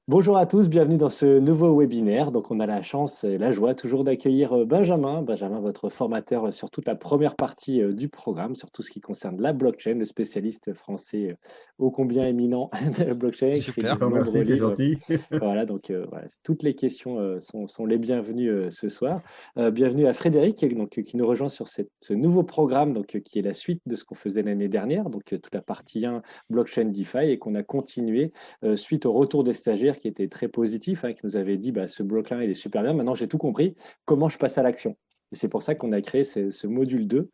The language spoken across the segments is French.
Bonjour à tous, bienvenue dans ce nouveau webinaire. Donc, on a la chance et la joie toujours d'accueillir Benjamin. Benjamin, votre formateur sur toute la première partie du programme, sur tout ce qui concerne la blockchain, le spécialiste français ô combien éminent de la blockchain, écrit de Super. nombreux Merci, c'est livres. gentil. Voilà, donc voilà, toutes les questions sont les bienvenues ce soir. Bienvenue à Frédéric, donc, qui nous rejoint sur ce nouveau programme, donc, qui est la suite de ce qu'on faisait l'année dernière, donc toute la partie 1 blockchain DeFi, et qu'on a continué suite au retour des stagiaires qui était très positif, qui nous avait dit ce bloc-là, il est super bien, maintenant j'ai tout compris, comment je passe à l'action? Et c'est pour ça qu'on a créé ce module 2.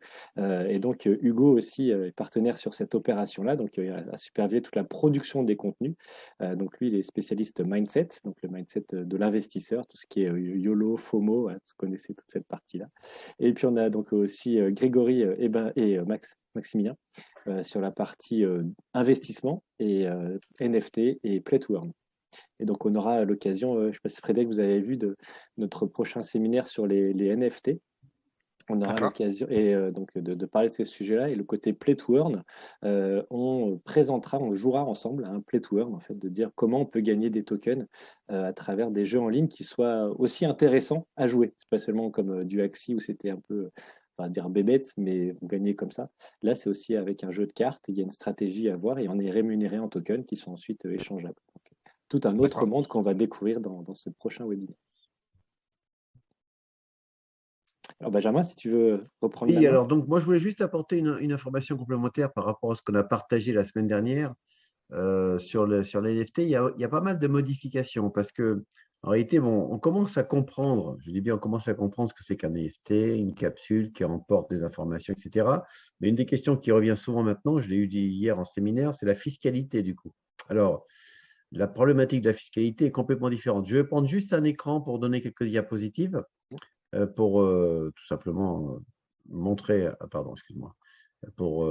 Et donc, Hugo aussi est partenaire sur cette opération-là, donc il a supervisé toute la production des contenus. Donc, lui, il est spécialiste mindset, donc le mindset de l'investisseur, tout ce qui est YOLO, FOMO, voilà, vous connaissez toute cette partie-là. Et puis, on a donc aussi Grégory et Maximilien sur la partie investissement et NFT et Play to Earn. Et donc, on aura l'occasion, je ne sais pas si Frédéric, vous avez vu de notre prochain séminaire sur les NFT. On aura l'occasion donc de parler de ces sujets-là. Et le côté Play to Earn, on jouera ensemble un Play to Earn, en fait, de dire comment on peut gagner des tokens à travers des jeux en ligne qui soient aussi intéressants à jouer. C'est pas seulement comme du Axie où c'était un peu, on va dire bébête, mais on gagnait comme ça. Là, c'est aussi avec un jeu de cartes. Il y a une stratégie à voir et on est rémunéré en tokens qui sont ensuite échangeables. Donc, tout un autre monde qu'on va découvrir dans ce prochain webinaire. Alors Benjamin, si tu veux reprendre la Oui, main. alors donc moi je voulais juste apporter une information complémentaire par rapport à ce qu'on a partagé la semaine dernière sur les NFT. Il y a pas mal de modifications parce que en réalité, bon, on commence à comprendre, je dis bien on commence à comprendre ce que c'est qu'un NFT, une capsule qui emporte des informations, etc. Mais une des questions qui revient souvent maintenant, je l'ai eu dit hier en séminaire, c'est la fiscalité du coup. Alors, la problématique de la fiscalité est complètement différente. Je vais prendre juste un écran pour donner quelques diapositives. Pour tout simplement montrer, pardon, excuse-moi, pour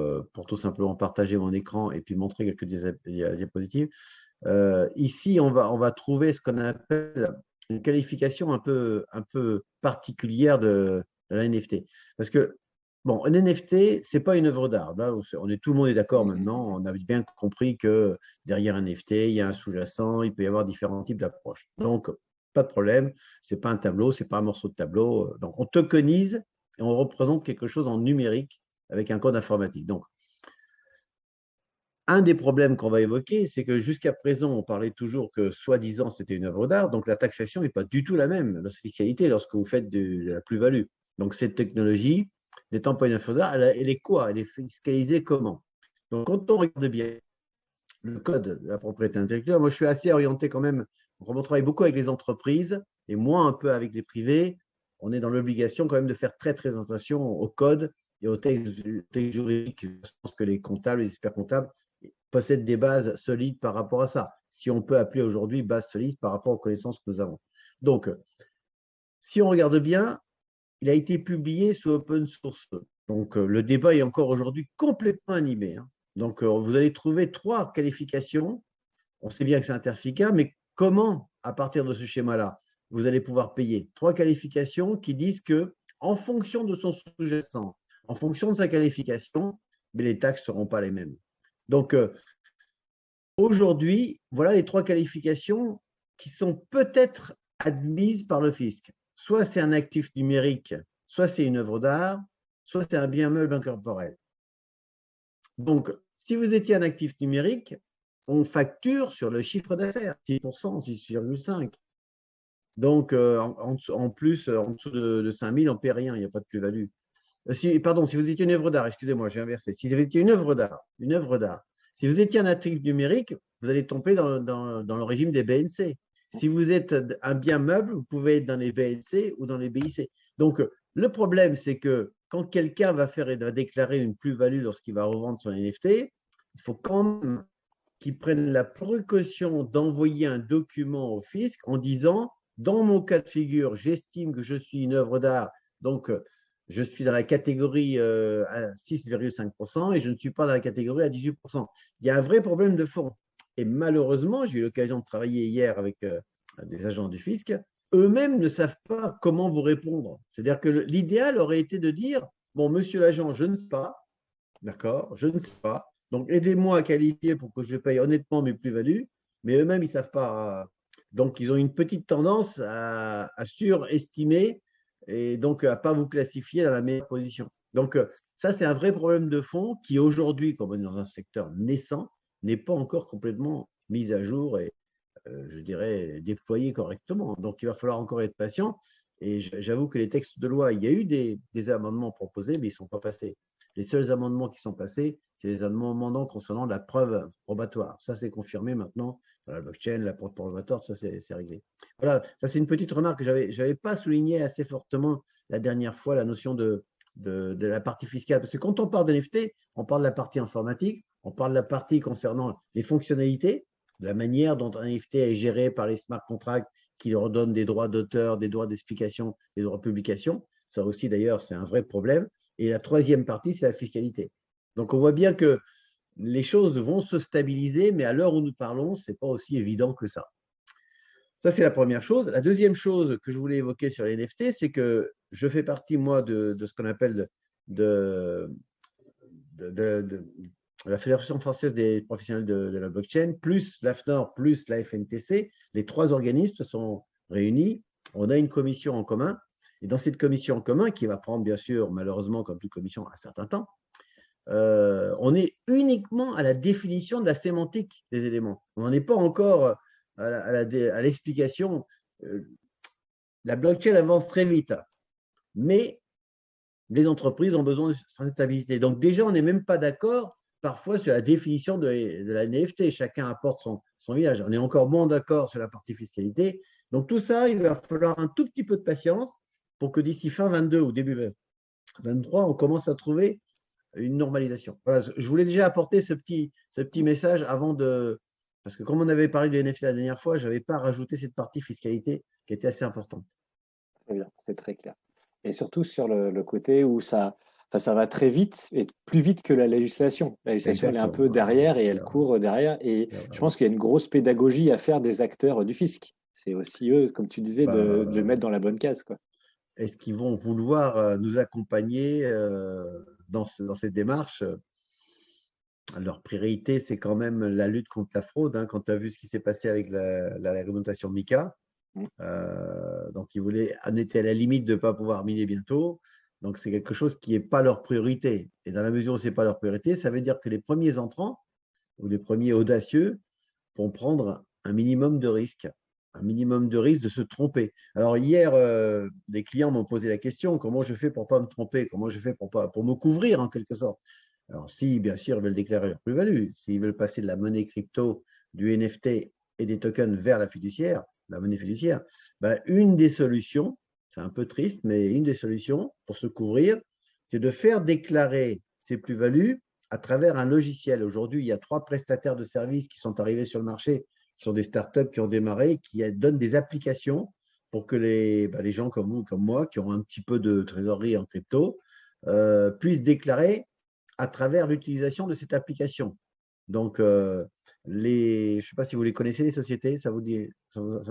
tout simplement partager mon écran et puis montrer quelques diapositives. Ici, on va trouver ce qu'on appelle une qualification un peu particulière de la NFT. Parce que, bon, un NFT, ce n'est pas une œuvre d'art. Là, tout le monde est d'accord maintenant. On a bien compris que derrière un NFT, il y a un sous-jacent, il peut y avoir différents types d'approches. Donc, pas de problème. Ce n'est pas un tableau, ce n'est pas un morceau de tableau. Donc, on tokenise et on représente quelque chose en numérique avec un code informatique. Donc, un des problèmes qu'on va évoquer, c'est que jusqu'à présent, on parlait toujours que soi-disant c'était une œuvre d'art, donc la taxation n'est pas du tout la même, la fiscalité, lorsque vous faites de la plus-value. Donc cette technologie, n'étant pas une œuvre d'art, elle est quoi? Elle est fiscalisée comment? Donc quand on regarde bien le code de la propriété intellectuelle, moi je suis assez orienté quand même, on travaille beaucoup avec les entreprises et moins un peu avec les privés, on est dans l'obligation quand même de faire très très attention au code et au texte juridique. Je pense que les comptables, les experts comptables possèdent des bases solides par rapport à ça. Si on peut appeler aujourd'hui base solide par rapport aux connaissances que nous avons. Donc, si on regarde bien, il a été publié sous open source. Donc, le débat est encore aujourd'hui complètement animé. Donc, vous allez trouver 3 qualifications. On sait bien que c'est un certificat, mais comment, à partir de ce schéma-là, vous allez pouvoir payer 3 qualifications qui disent que, en fonction de son sous-jacent, en fonction de sa qualification, mais les taxes ne seront pas les mêmes. Donc, aujourd'hui, voilà les 3 qualifications qui sont peut-être admises par le fisc. Soit c'est un actif numérique, soit c'est une œuvre d'art, soit c'est un bien meuble incorporel. Donc, si vous étiez un actif numérique, on facture sur le chiffre d'affaires, 6%, 6,5%. Donc, en plus, en dessous de 5 000, on ne paie rien, il n'y a pas de plus-value. Pardon, si vous étiez une œuvre d'art, excusez-moi, j'ai inversé. Si vous étiez une œuvre d'art, si vous étiez un actif numérique, vous allez tomber dans le régime des BNC. Si vous êtes un bien meuble, vous pouvez être dans les BNC ou dans les BIC. Donc, le problème, c'est que quand quelqu'un va déclarer une plus-value lorsqu'il va revendre son NFT, il faut quand même qu'il prenne la précaution d'envoyer un document au fisc en disant, dans mon cas de figure, j'estime que je suis une œuvre d'art, donc je suis dans la catégorie à 6,5% et je ne suis pas dans la catégorie à 18%. Il y a un vrai problème de fond. Et malheureusement, j'ai eu l'occasion de travailler hier avec des agents du fisc, eux-mêmes ne savent pas comment vous répondre. C'est-à-dire que l'idéal aurait été de dire, bon, monsieur l'agent, je ne sais pas, d'accord, je ne sais pas, donc aidez-moi à qualifier pour que je paye honnêtement mes plus-values, mais eux-mêmes, ils ne savent pas Donc, ils ont une petite tendance à surestimer et donc à ne pas vous classifier dans la meilleure position. Donc, ça, c'est un vrai problème de fond qui, aujourd'hui, comme on est dans un secteur naissant, n'est pas encore complètement mis à jour et, je dirais, déployé correctement. Donc, il va falloir encore être patient. Et j'avoue que les textes de loi, il y a eu des amendements proposés, mais ils ne sont pas passés. Les seuls amendements qui sont passés, c'est les amendements concernant la preuve probatoire. Ça, c'est confirmé maintenant dans la blockchain, la preuve probatoire, ça, c'est réglé. Voilà, ça, c'est une petite remarque que je n'avais pas souligné assez fortement la dernière fois, la notion de la partie fiscale. Parce que quand on parle de NFT, on parle de la partie informatique, on parle de la partie concernant les fonctionnalités, de la manière dont un NFT est géré par les smart contracts qui leur donnent des droits d'auteur, des droits d'explication, des droits de publication. Ça aussi, d'ailleurs, c'est un vrai problème. Et la troisième partie, c'est la fiscalité. Donc, on voit bien que les choses vont se stabiliser, mais à l'heure où nous parlons, ce n'est pas aussi évident que ça. Ça, c'est la première chose. La deuxième chose que je voulais évoquer sur les NFT, c'est que je fais partie, moi, de ce qu'on appelle de la Fédération française des professionnels de la blockchain, plus l'AFNOR, plus la FNTC. Les trois organismes se sont réunis. On a une commission en commun. Et dans cette commission en commun, qui va prendre, bien sûr, malheureusement, comme toute commission, un certain temps, on est uniquement à la définition de la sémantique des éléments. On n'en est pas encore à l'explication. La blockchain avance très vite, mais les entreprises ont besoin de certaine stabilité. Donc déjà, on n'est même pas d'accord parfois sur la définition de la NFT. Chacun apporte son village. On est encore moins d'accord sur la partie fiscalité. Donc tout ça, il va falloir un tout petit peu de patience pour que d'ici fin 22 ou début 23, on commence à trouver une normalisation. Voilà, je voulais déjà apporter ce petit message avant de… Parce que comme on avait parlé de NFT la dernière fois, je n'avais pas rajouté cette partie fiscalité qui était assez importante. Très bien, c'est très clair. Et surtout sur le côté où ça va très vite et plus vite que la législation. La législation, elle est un peu derrière et elle court derrière. Et je pense qu'il y a une grosse pédagogie à faire des acteurs du fisc. C'est aussi eux, comme tu disais, de le mettre dans la bonne case, quoi. Est-ce qu'ils vont vouloir nous accompagner dans cette démarche? Leur priorité, c'est quand même la lutte contre la fraude. Quand tu as vu ce qui s'est passé avec la réglementation MiCA, donc ils voulaient en être à la limite de ne pas pouvoir miner bientôt. Donc c'est quelque chose qui n'est pas leur priorité. Et dans la mesure où ce n'est pas leur priorité, ça veut dire que les premiers entrants ou les premiers audacieux vont prendre un minimum de risque de se tromper. Alors hier, les clients m'ont posé la question, comment je fais pour ne pas me tromper? Comment je fais pour me couvrir en quelque sorte? Alors si, bien sûr, ils veulent déclarer leur plus-value, s'ils veulent passer de la monnaie crypto, du NFT et des tokens vers la fiduciaire, la monnaie fiduciaire, une des solutions, c'est un peu triste, mais une des solutions pour se couvrir, c'est de faire déclarer ces plus-values à travers un logiciel. Aujourd'hui, il y a 3 prestataires de services qui sont arrivés sur le marché, qui sont des startups qui ont démarré, qui donnent des applications pour que les gens comme vous, comme moi, qui ont un petit peu de trésorerie en crypto, puissent déclarer à travers l'utilisation de cette application. Donc, je ne sais pas si vous les connaissez, les sociétés, ça vous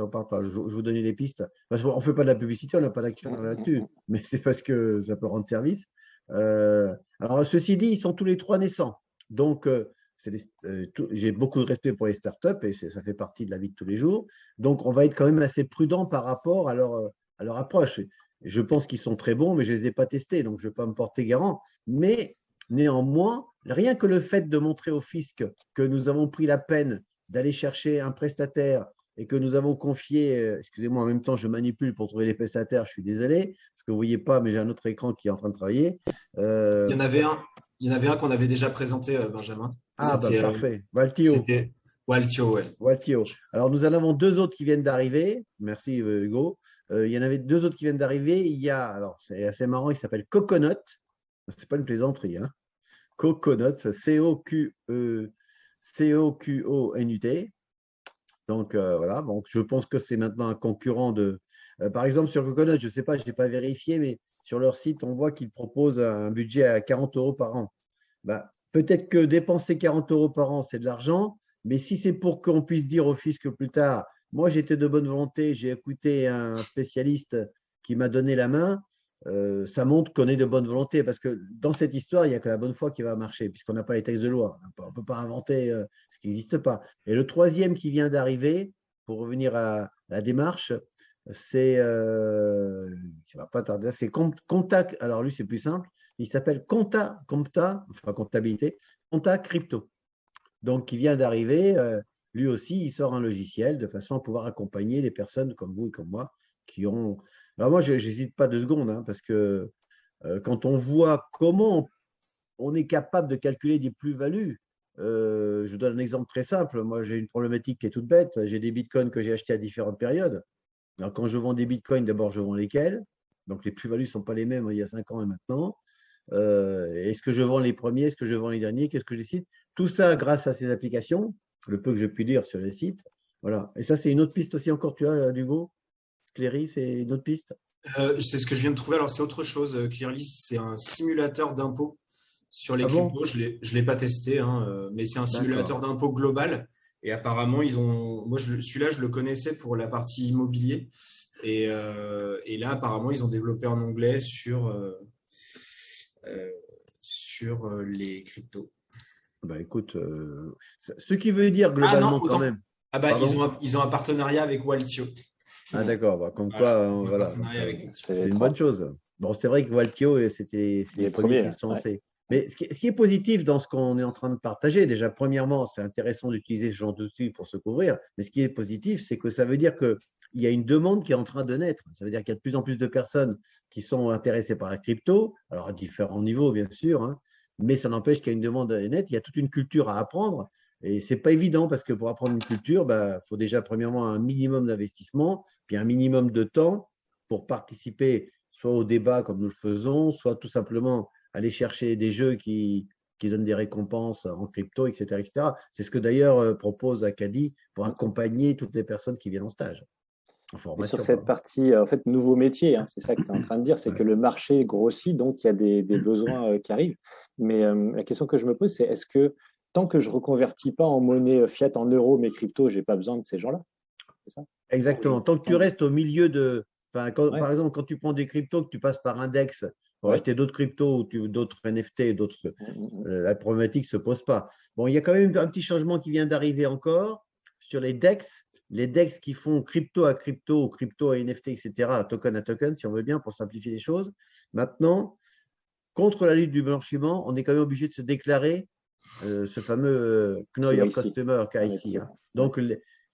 parle pas. Je vous donne des pistes. Parce on ne fait pas de la publicité, on n'a pas d'action là-dessus, mais c'est parce que ça peut rendre service. Alors, ceci dit, ils sont tous les 3 naissants. Donc, j'ai beaucoup de respect pour les startups et ça fait partie de la vie de tous les jours. Donc, on va être quand même assez prudent par rapport à leur approche. Je pense qu'ils sont très bons, mais je ne les ai pas testés, donc je ne vais pas me porter garant. Mais néanmoins, rien que le fait de montrer au fisc que nous avons pris la peine d'aller chercher un prestataire et que nous avons confié, excusez-moi, en même temps, je manipule pour trouver les prestataires, je suis désolé, parce que vous ne voyez pas, mais j'ai un autre écran qui est en train de travailler. Il y en avait un qu'on avait déjà présenté, Benjamin. Parfait. Waltio. C'était Waltio, ouais. Waltio. Alors, nous en avons 2 autres qui viennent d'arriver. Merci, Hugo. Il y en avait 2 autres qui viennent d'arriver. Il y a, alors, c'est assez marrant, il s'appelle Coconut. Ce n'est pas une plaisanterie, hein. Coconut, C-O-Q-O-N-U-T. Donc, voilà. Donc, je pense que c'est maintenant un concurrent de… par exemple, sur Coconut, je ne sais pas, je n'ai pas vérifié, mais sur leur site, on voit qu'ils proposent un budget à 40 € par an. Peut-être que dépenser 40 € par an, c'est de l'argent, mais si c'est pour qu'on puisse dire au fisc plus tard, moi, j'étais de bonne volonté, j'ai écouté un spécialiste qui m'a donné la main, ça montre qu'on est de bonne volonté, parce que dans cette histoire, il n'y a que la bonne foi qui va marcher, puisqu'on n'a pas les textes de loi. On ne peut pas inventer ce qui n'existe pas. Et le troisième qui vient d'arriver, pour revenir à la démarche, c'est, ça va pas tarder, c'est Contact. Alors lui, c'est plus simple. Il s'appelle Compta, enfin comptabilité, Compta Crypto. Donc, il vient d'arriver. Lui aussi, il sort un logiciel de façon à pouvoir accompagner les personnes comme vous et comme moi qui ont. Alors moi, je n'hésite pas 2 secondes, hein, parce que quand on voit comment on est capable de calculer des plus-values, je donne un exemple très simple. Moi, j'ai une problématique qui est toute bête. J'ai des bitcoins que j'ai achetés à différentes périodes. Alors, quand je vends des bitcoins, d'abord, je vends lesquels. Donc, les plus-values ne sont pas les mêmes il y a 5 ans et maintenant. Est-ce que je vends les premiers? Est-ce que je vends les derniers? Qu'est-ce que je décide? Tout ça grâce à ces applications, le peu que je puis dire sur les sites. Voilà. Et ça, c'est une autre piste aussi encore, tu as, Hugo? Cléry, c'est une autre piste? C'est ce que je viens de trouver. Alors, c'est autre chose. Clearly, c'est un simulateur d'impôt sur les Ah bon? cryptos. Je ne l'ai pas testé, hein, mais c'est un simulateur D'accord. d'impôt global. Et apparemment, moi, celui-là, je le connaissais pour la partie immobilier. Et là, apparemment, ils ont développé un onglet euh, sur les cryptos. Bah, écoute, ce qui veut dire Ah non, globalement quand autant. même. Ah bah, Pardon? ils ont un partenariat avec Waltio. Ah d'accord, bah, comme Voilà, quoi, ils ont un voilà, donc, partenariat avec Waltio. C'est c'est les une trois. bonne chose. Bon, c'est vrai que Waltio, c'est les Les premiers premiers, qui là. sont Ouais. lancés. Mais ce qui est positif dans ce qu'on est en train de partager, déjà, premièrement, c'est intéressant d'utiliser ce genre d'outils pour se couvrir. Mais ce qui est positif, c'est que ça veut dire qu'il y a une demande qui est en train de naître. Ça veut dire qu'il y a de plus en plus de personnes qui sont intéressées par la crypto, alors à différents niveaux, bien sûr, hein, mais ça n'empêche qu'il y a une demande nette. Il y a toute une culture à apprendre. Et ce n'est pas évident parce que pour apprendre une culture, il faut déjà, premièrement, un minimum d'investissement, puis un minimum de temps pour participer soit au débat comme nous le faisons, soit tout simplement aller chercher des jeux qui donnent des récompenses en crypto, etc. etc. C'est ce que d'ailleurs propose Acadie pour accompagner toutes les personnes qui viennent en stage, en Et sur formation. cette partie, en fait, nouveau métier, hein, c'est ça que tu es en train de dire, c'est Ouais. que le marché grossit, donc il y a des besoins qui arrivent. Mais la question que je me pose, c'est est-ce que tant que je ne reconvertis pas en monnaie fiat, en euros, mes cryptos, je n'ai pas besoin de ces gens-là? C'est ça? Exactement. Tant que tu restes au milieu de. Enfin, Ouais, par exemple, quand tu prends des cryptos, que tu passes par index pour ouais. acheter d'autres cryptos ou d'autres NFT, d'autres, Mm, mm, mm. la problématique ne se pose pas. Bon, il y a quand même un petit changement qui vient d'arriver encore sur les DEX. Les DEX qui font crypto à crypto, crypto à NFT, etc., token à token, si on veut bien, pour simplifier les choses. Maintenant, contre la lutte du blanchiment, on est quand même obligé de se déclarer ce fameux Know Your KYC. Customer, KYC. KYC, Hein. ouais. Donc,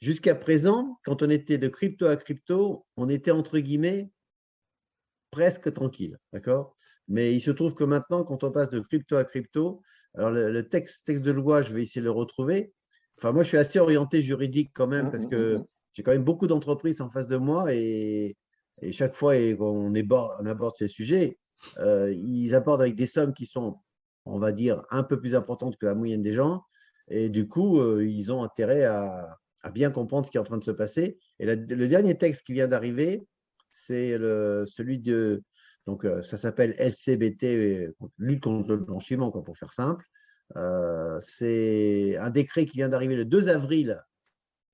jusqu'à présent, quand on était de crypto à crypto, on était entre guillemets presque tranquille, d'accord? Mais il se trouve que maintenant, quand on passe de crypto à crypto, alors le texte de loi, je vais essayer de le retrouver. Enfin, moi, je suis assez orienté juridique quand Mm, même parce mm, mm, que mm. j'ai quand même beaucoup d'entreprises en face de moi et chaque fois qu'on aborde ces sujets, ils abordent avec des sommes qui sont, on va dire, un peu plus importantes que la moyenne des gens. Et du coup, ils ont intérêt à bien comprendre ce qui est en train de se passer. Et le dernier texte qui vient d'arriver, c'est celui de. Donc, ça s'appelle LCBT, lutte contre le blanchiment, quoi, pour faire simple. C'est un décret qui vient d'arriver le 2 avril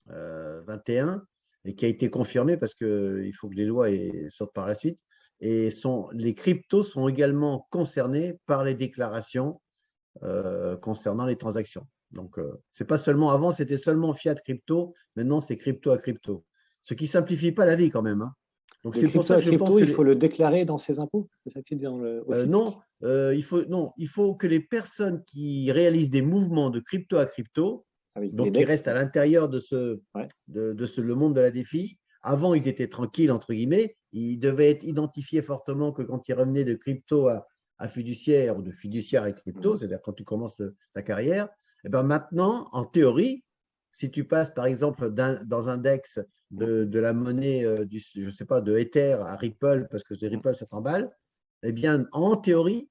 21 et qui a été confirmé parce qu'il faut que les lois sortent par la suite. Et les cryptos sont également concernés par les déclarations concernant les transactions. Donc, c'est pas seulement avant, c'était seulement fiat crypto. Maintenant, c'est crypto à crypto. Ce qui simplifie pas la vie quand même. Hein. Donc, Le c'est pour crypto ça à que je pense crypto, que il faut le déclarer dans ses impôts. C'est ça que tu dis au fisc? non, il faut que les personnes qui réalisent des mouvements de crypto à crypto, Ah oui, les donc qui DEX. restent à l'intérieur de Ouais. le monde de la défi, avant ils étaient tranquilles, entre guillemets, ils devaient être identifiés fortement que quand ils revenaient de crypto à fiduciaire ou de fiduciaire à crypto, c'est-à-dire quand tu commences ta carrière, et ben maintenant, en théorie, si tu passes par exemple dans un DEX de la monnaie, je sais pas, de Ether à Ripple, parce que c'est Ripple, ça t'emballe, eh bien, en théorie,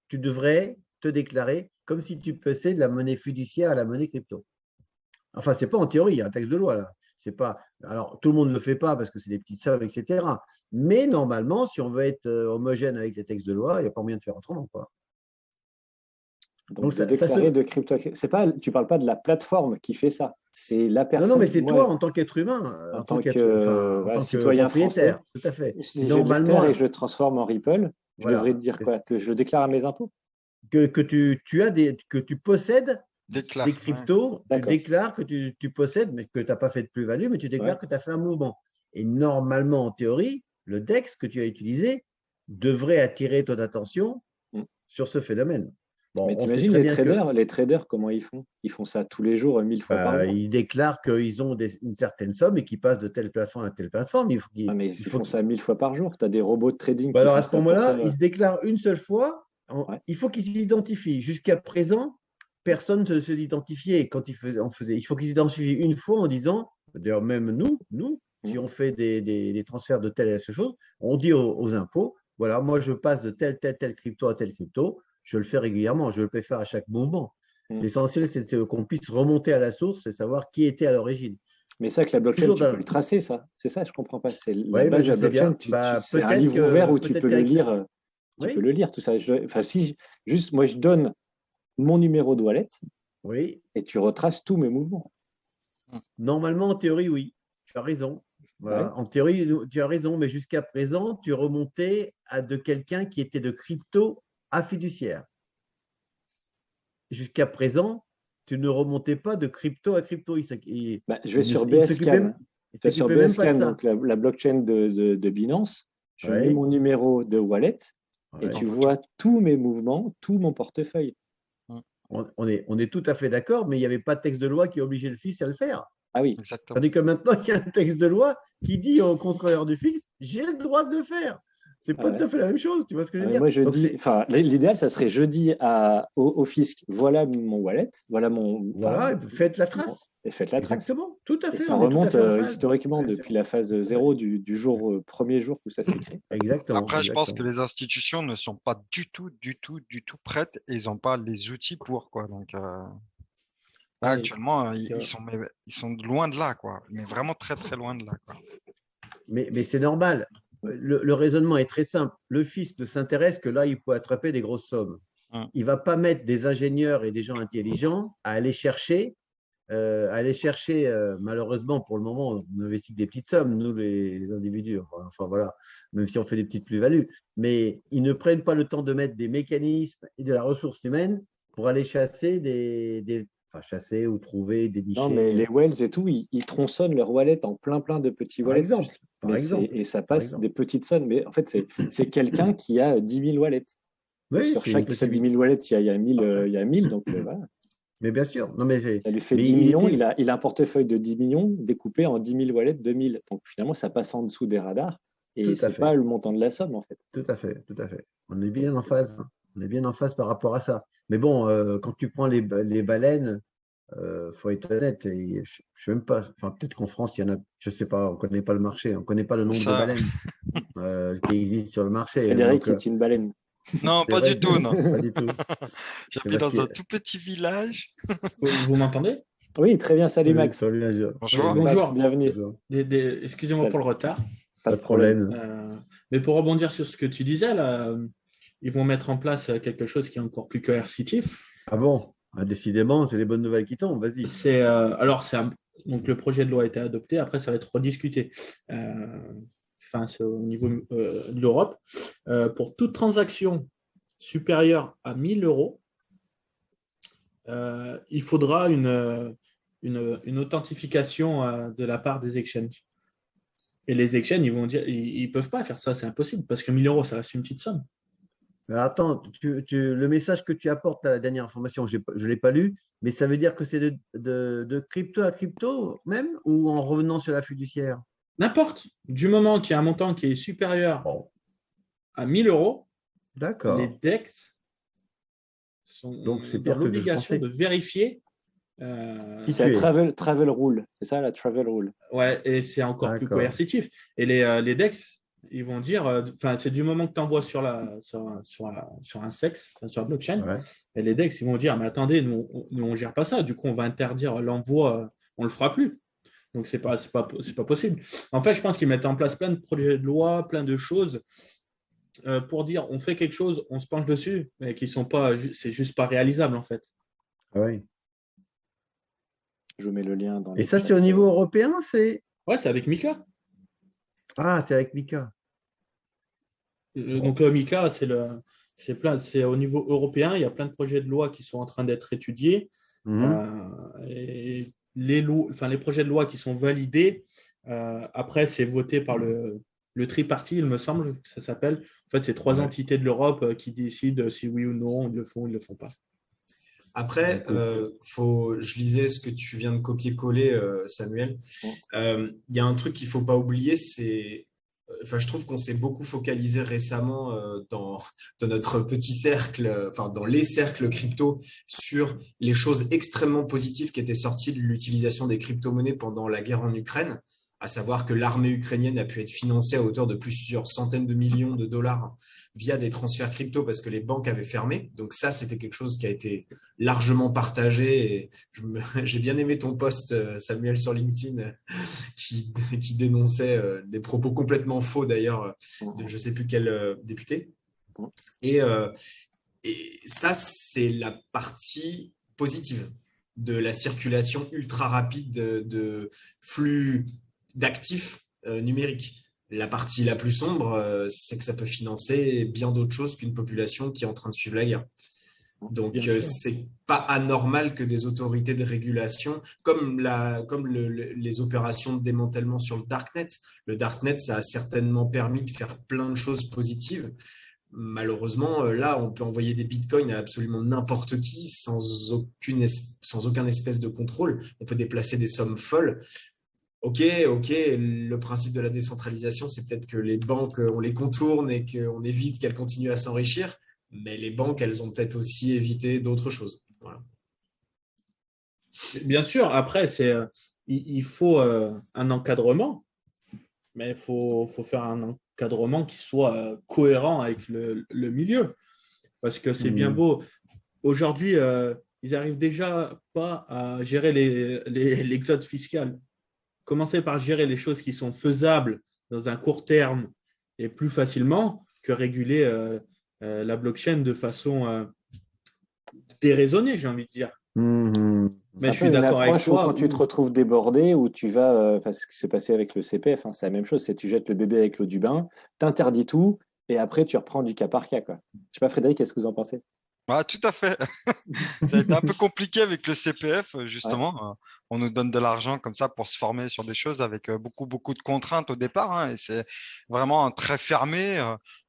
tu devrais te déclarer comme si tu passais de la monnaie fiduciaire à la monnaie crypto. Enfin, ce n'est pas en théorie, il y a un texte de loi là. C'est pas. Alors, tout le monde ne le fait pas parce que c'est des petites sommes, etc. Mais normalement, si on veut être homogène avec les textes de loi, il n'y a pas moyen de faire autrement, quoi. Donc, Donc, de ça se. déclarer de crypto à crypto. C'est pas, tu ne parles pas de la plateforme qui fait ça. C'est la Non, mais personne. c'est Moi, toi en tant qu'être humain, en en tant tant enfin, que en tant que citoyen français, propriétaire, tout à fait. si j'ai de l'Ether Normalement, et je le transforme en Ripple, je devrais voilà, te dire quoi? Que je le déclare à mes impôts? que tu possèdes Déclare. des cryptos, tu D'accord. déclares que tu possèdes, mais que tu n'as pas fait de plus-value, mais tu déclares que tu as fait un mouvement. Et normalement, en théorie, le DEX que tu as utilisé devrait attirer ton attention Mm. sur ce phénomène. Bon, Mais on sait t'imagines très bien que les traders, comment ils font? Ils font ça tous les jours, 1000 fois par jour. ils déclarent qu'ils ont une certaine somme et qu'ils passent de telle plateforme à telle plateforme. Ah, mais Il ils faut font ça 1000 fois par jour. Tu as des robots de trading Bah qui alors font à ce ça pour moment-là, toi. ils se déclarent une seule fois. Ouais. Il faut qu'ils s'identifient. Jusqu'à présent, personne ne se identifiait. Et quand il faut qu'ils s'identifient une fois en disant, d'ailleurs même nous, si on fait des transferts de telle et telle chose, on dit aux impôts, voilà, moi je passe de telle crypto à telle crypto, je le fais régulièrement, je le peux faire à chaque mouvement. Mm. L'essentiel, c'est qu'on puisse remonter à la source et savoir qui était à l'origine. Mais ça, avec la blockchain, Toujours tu peux le tracer, ça. C'est ça, je comprends pas. C'est la Oui, base de je la sais blockchain. bien. Bah, C'est un livre ouvert où tu peux le qu'avec lire. ça. Tu Oui. peux le lire, tout ça. Enfin, si, juste, moi, je donne mon numéro de wallet Oui, et tu retraces tous mes mouvements. normalement, en théorie, oui. Tu as raison. Voilà. Ouais. En théorie, tu as raison, mais jusqu'à présent, tu remontais à de quelqu'un qui était de crypto à fiduciaire. Jusqu'à présent, tu ne remontais pas de crypto à crypto. Bah, je vais sur il ne s'occupait BSCAN. il Tu vas sur s'occupait même pas de BSCAN, ça. donc la blockchain de Binance. Je mets Ouais, mon numéro de wallet et ouais. tu vois tous mes mouvements, tout mon portefeuille. On est tout à fait d'accord, mais il n'y avait pas de texte de loi qui obligeait le fisc à le faire. Ah oui. Exactement. Tandis que maintenant, il y a un texte de loi qui dit au contrôleur du fisc, j'ai le droit de le faire. C'est pas Ouais. tout à fait la même chose, tu vois ce que je veux Mais dire? moi, je Donc, dis, enfin, l'idéal, ça serait je dis au fisc, voilà mon wallet, voilà mon. voilà, Enfin, faites la trace. et faites la trace. Exactement, tout à Et fait. ça On est tout à remonte fait en phase. historiquement Bien depuis sûr. la phase 0 du jour, premier jour où ça s'est créé. Exactement. Après, je pense que exactement. les institutions ne sont pas du tout prêtes et ils n'ont pas les outils pour, quoi. Donc, là, Ouais, actuellement, c'est vrai. ils sont loin de là, quoi. Mais vraiment très, très loin de là, quoi. Mais c'est normal. Le raisonnement est très simple. Le fisc ne s'intéresse que là, il peut attraper des grosses sommes. Il ne va pas mettre des ingénieurs et des gens intelligents à aller chercher. Malheureusement, pour le moment, on investit que des petites sommes, nous, les individus. Enfin, voilà, même si on fait des petites plus-values. Mais ils ne prennent pas le temps de mettre des mécanismes et de la ressource humaine pour aller chasser chasser ou trouver, Non, mais les dénicher. Wells et tout, ils tronçonnent leur wallet en plein de petits Par wallets. exemple. Par Mais exemple. et ça Par passe exemple. des petites sommes. Mais en fait, c'est quelqu'un qui a 10 000 wallets. Et Oui, sur c'est une chaque 10 possibilité. 000 wallets, il y a 1000, Parfait. il y a 1000. Donc voilà. Mais bien sûr. Non, mais Ça lui fait mais 10 millions. Il a un portefeuille de 10 millions découpé en 10 000 wallets de 1000. Donc finalement, ça passe en dessous des radars. Et tout à c'est pas fait. le montant de la somme, en fait. Tout à fait. Tout à fait. On est bien en phase. On est bien en phase par rapport à ça. Mais bon, quand tu prends les baleines, faut être honnête. Et je ne sais même pas. Enfin, peut-être qu'en France, il y en a. Je ne sais pas. On ne connaît pas le marché. On ne connaît pas le nombre de Ça, baleines qui existent sur le marché. Frédéric Donc, est une baleine. non, c'est pas vrai. du tout, non. Pas du tout. C'est J'habite parce dans un que- tout petit village. Vous m'entendez? Oui, très bien. Salut, Oui, Max. très bien, Bonjour. salut, Max, Bonjour. bienvenue. bonjour. Excusez-moi Salut. pour le retard. Pas Pas de de problème. problème. Mais pour rebondir sur ce que tu disais, là, ils vont mettre en place quelque chose qui est encore plus coercitif. Ah bon? Ah, décidément, c'est les bonnes nouvelles qui tombent. Vas-y. Donc le projet de loi a été adopté. Après, ça va être rediscuté. C'est au niveau de l'Europe. Pour toute transaction supérieure à 1 000 euros, il faudra une authentification de la part des exchanges. Et les exchanges, ils vont dire, ils peuvent pas faire ça, c'est impossible, parce que 1 000 euros, ça reste une petite somme. Alors, attends, le message que tu apportes à la dernière information, je ne l'ai pas lu, mais ça veut dire que c'est de crypto à crypto même, ou en revenant sur la fiduciaire? N'importe, du moment qu'il y a un montant qui est supérieur Bon, à 1 000 euros, les d'accord. DEX sont Donc, c'est dans pire que je l'obligation pensais. de vérifier. Qui C'est tu la es? travel rule. C'est ça, la travel rule. Ouais, et c'est encore plus D'accord. coercitif. Et les DEX, ils vont dire, c'est du moment que tu envoies sur un sexe, sur la blockchain, Ouais. et les DEX, ils vont dire, mais attendez, nous, on ne gère pas ça. Du coup, on va interdire l'envoi, on ne le fera plus. Donc, c'est pas possible. En fait, je pense qu'ils mettent en place plein de projets de loi, plein de choses pour dire, on fait quelque chose, on se penche dessus, mais qui sont pas, c'est juste pas réalisable, en fait. Ah oui. Je mets le lien dans Et le ça, chat. c'est au niveau européen, c'est. Ouais, c'est avec Mika. Ah, c'est avec Mika. Donc, Mika, c'est au niveau européen. Il y a plein de projets de loi qui sont en train d'être étudiés. Et les projets de loi qui sont validés, après, c'est voté par le tripartite, il me semble que ça s'appelle. En fait, c'est 3 entités de l'Europe qui décident si oui ou non ils le font ou ils ne le font pas. Après, je lisais ce que tu viens de copier-coller, Samuel. Il y a un truc qu'il ne faut pas oublier, je trouve qu'on s'est beaucoup focalisé récemment dans notre petit cercle, dans les cercles crypto, sur les choses extrêmement positives qui étaient sorties de l'utilisation des crypto-monnaies pendant la guerre en Ukraine, à savoir que l'armée ukrainienne a pu être financée à hauteur de plusieurs centaines de millions de dollars via des transferts crypto parce que les banques avaient fermé. Donc ça, c'était quelque chose qui a été largement partagé. Et j'ai bien aimé ton post, Samuel, sur LinkedIn, qui dénonçait des propos complètement faux, d'ailleurs, de je ne sais plus quel député. Et ça, c'est la partie positive de la circulation ultra rapide de flux d'actifs numériques. La partie la plus sombre, c'est que ça peut financer bien d'autres choses qu'une population qui est en train de suivre la guerre. Donc, c'est pas anormal que des autorités de régulation, comme les opérations de démantèlement sur le Darknet. Le Darknet, ça a certainement permis de faire plein de choses positives. Malheureusement, là, on peut envoyer des bitcoins à absolument n'importe qui sans aucun espèce de contrôle. On peut déplacer des sommes folles. Ok, le principe de la décentralisation, c'est peut-être que les banques, on les contourne et qu'on évite qu'elles continuent à s'enrichir, mais les banques, elles ont peut-être aussi évité d'autres choses. Voilà. Bien sûr, après, il faut un encadrement, mais il faut faire un encadrement qui soit cohérent avec le milieu, parce que c'est bien beau. Aujourd'hui, ils n'arrivent déjà pas à gérer l'exode fiscal. Commencer par gérer les choses qui sont faisables dans un court terme et plus facilement que réguler la blockchain de façon déraisonnée, j'ai envie de dire. Mais je suis d'accord avec toi. Quand tu te retrouves débordé, ou tu vas, ce qui s'est passé avec le CPF, c'est la même chose, c'est tu jettes le bébé avec l'eau du bain, tu interdis tout, et après tu reprends du cas par cas, quoi. Je sais pas, Frédéric, qu'est-ce que vous en pensez? Tout à fait. Ça a été un peu compliqué avec le CPF, justement. On nous donne de l'argent comme ça pour se former sur des choses avec beaucoup de contraintes au départ. Et c'est vraiment très fermé.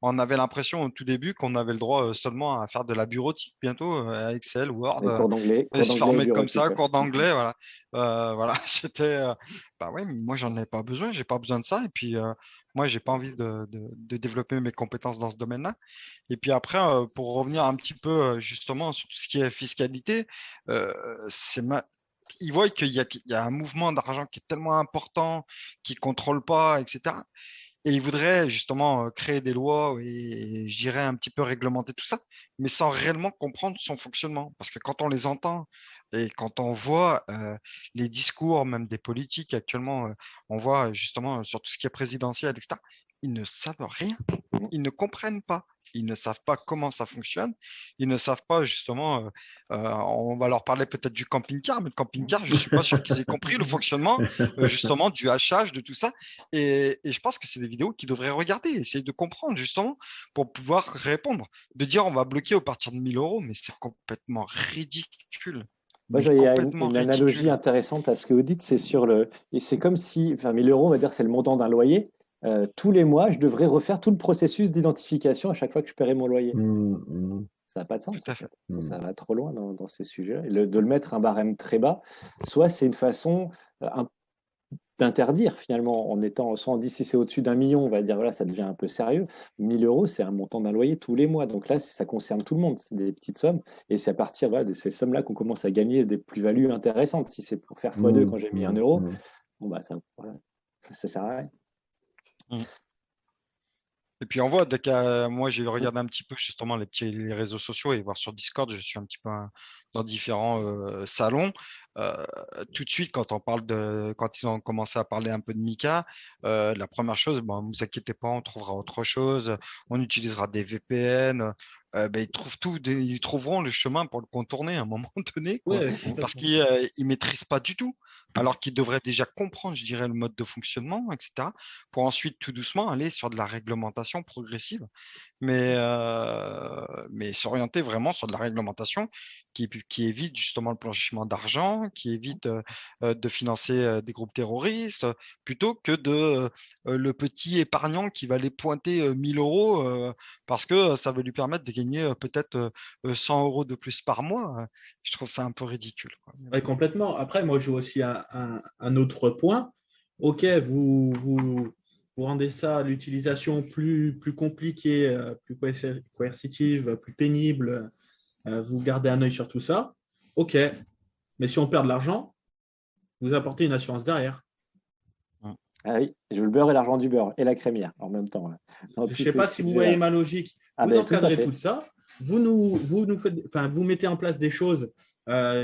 On avait l'impression au tout début qu'on avait le droit seulement à faire de la bureautique bientôt, à Excel, Word. Cours d'anglais. Et se former comme ça, cours d'anglais. Voilà. Voilà. C'était. Ouais, mais moi, j'en ai pas besoin. J'ai pas besoin de ça. Et puis. Moi, j'ai pas envie de développer mes compétences dans ce domaine-là. Et puis après, pour revenir un petit peu justement sur tout ce qui est fiscalité, ils voient qu'il y a un mouvement d'argent qui est tellement important, qui ne contrôle pas, etc. Et ils voudraient justement créer des lois et, je dirais, un petit peu réglementer tout ça, mais sans réellement comprendre son fonctionnement. Parce que quand on les entend et quand on voit les discours, même des politiques actuellement, on voit justement sur tout ce qui est présidentiel, etc., ils ne savent rien. Ils ne comprennent pas. Ils ne savent pas comment ça fonctionne. Ils ne savent pas justement. On va leur parler peut-être du camping-car, mais le camping-car, je ne suis pas sûr qu'ils aient compris le fonctionnement justement du hachage, de tout ça. Et je pense que c'est des vidéos qu'ils devraient regarder, essayer de comprendre justement pour pouvoir répondre. De dire on va bloquer au partir de 1000 euros, mais c'est complètement ridicule. Moi, il y a une analogie intéressante à ce que vous dites, c'est c'est comme si, 1000 euros, on va dire, c'est le montant d'un loyer. Tous les mois, je devrais refaire tout le processus d'identification à chaque fois que je paierai mon loyer. Ça n'a pas de sens. Tout à fait. Ça va trop loin dans ces sujets. Et de le mettre un barème très bas, soit c'est une façon d'interdire finalement, en étant, soit on dit si c'est au-dessus d'1 million, on va dire voilà, ça devient un peu sérieux. 1000 euros, c'est un montant d'un loyer tous les mois. Donc là, ça concerne tout le monde. C'est des petites sommes. Et c'est à partir de ces sommes-là qu'on commence à gagner des plus-values intéressantes. Si c'est pour faire x2 quand j'ai mis 1 euro, bon, bah, ça sert à rien. Et puis on voit, moi j'ai regardé un petit peu justement les réseaux sociaux et voir sur Discord, je suis un petit peu dans différents salons. Tout de suite, quand ils ont commencé à parler un peu de Mika, la première chose, ne vous inquiétez pas, on trouvera autre chose, on utilisera des VPN. Ils trouveront le chemin pour le contourner à un moment donné, quoi, parce qu'ils ne maîtrisent pas du tout, alors qu'ils devraient déjà comprendre, je dirais, le mode de fonctionnement, etc., pour ensuite tout doucement aller sur de la réglementation progressive, mais s'orienter vraiment sur de la réglementation qui évite justement le blanchiment d'argent, qui évite de financer des groupes terroristes, plutôt que le petit épargnant qui va aller pointer 1000 euros parce que ça va lui permettre de gagner peut-être 100 euros de plus par mois. Je trouve ça un peu ridicule, quoi. Ouais, complètement. Après, moi, je vois aussi un autre point. OK, vous rendez ça l'utilisation plus compliquée, plus coercitive, plus pénible. Vous gardez un œil sur tout ça. OK, mais si on perd de l'argent, vous apportez une assurance derrière. Ah oui, je veux le beurre et l'argent du beurre et la crémière en même temps. Je ne sais pas si vous voyez ma logique. Vous encadrez tout ça. Vous mettez en place des choses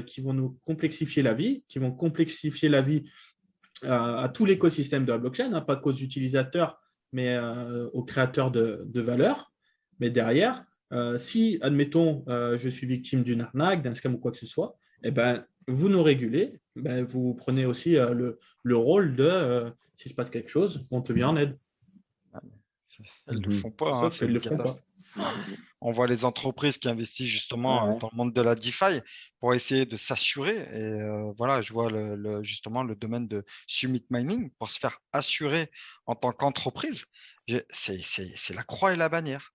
qui vont nous complexifier la vie, qui vont complexifier la vie à tout l'écosystème de la blockchain, hein, pas qu'aux utilisateurs, mais aux créateurs de valeur. Mais derrière, si, admettons, je suis victime d'une arnaque, d'un scam ou quoi que ce soit, eh ben, vous nous régulez, ben, vous prenez aussi le rôle de, s'il se passe quelque chose, on te vient en aide. Elles ne le font pas. Sauf qu'elles ne le font pas. On voit les entreprises qui investissent justement dans le monde de la DeFi pour essayer de s'assurer. Et voilà, je vois justement le domaine de Summit Mining pour se faire assurer en tant qu'entreprise. C'est la croix et la bannière.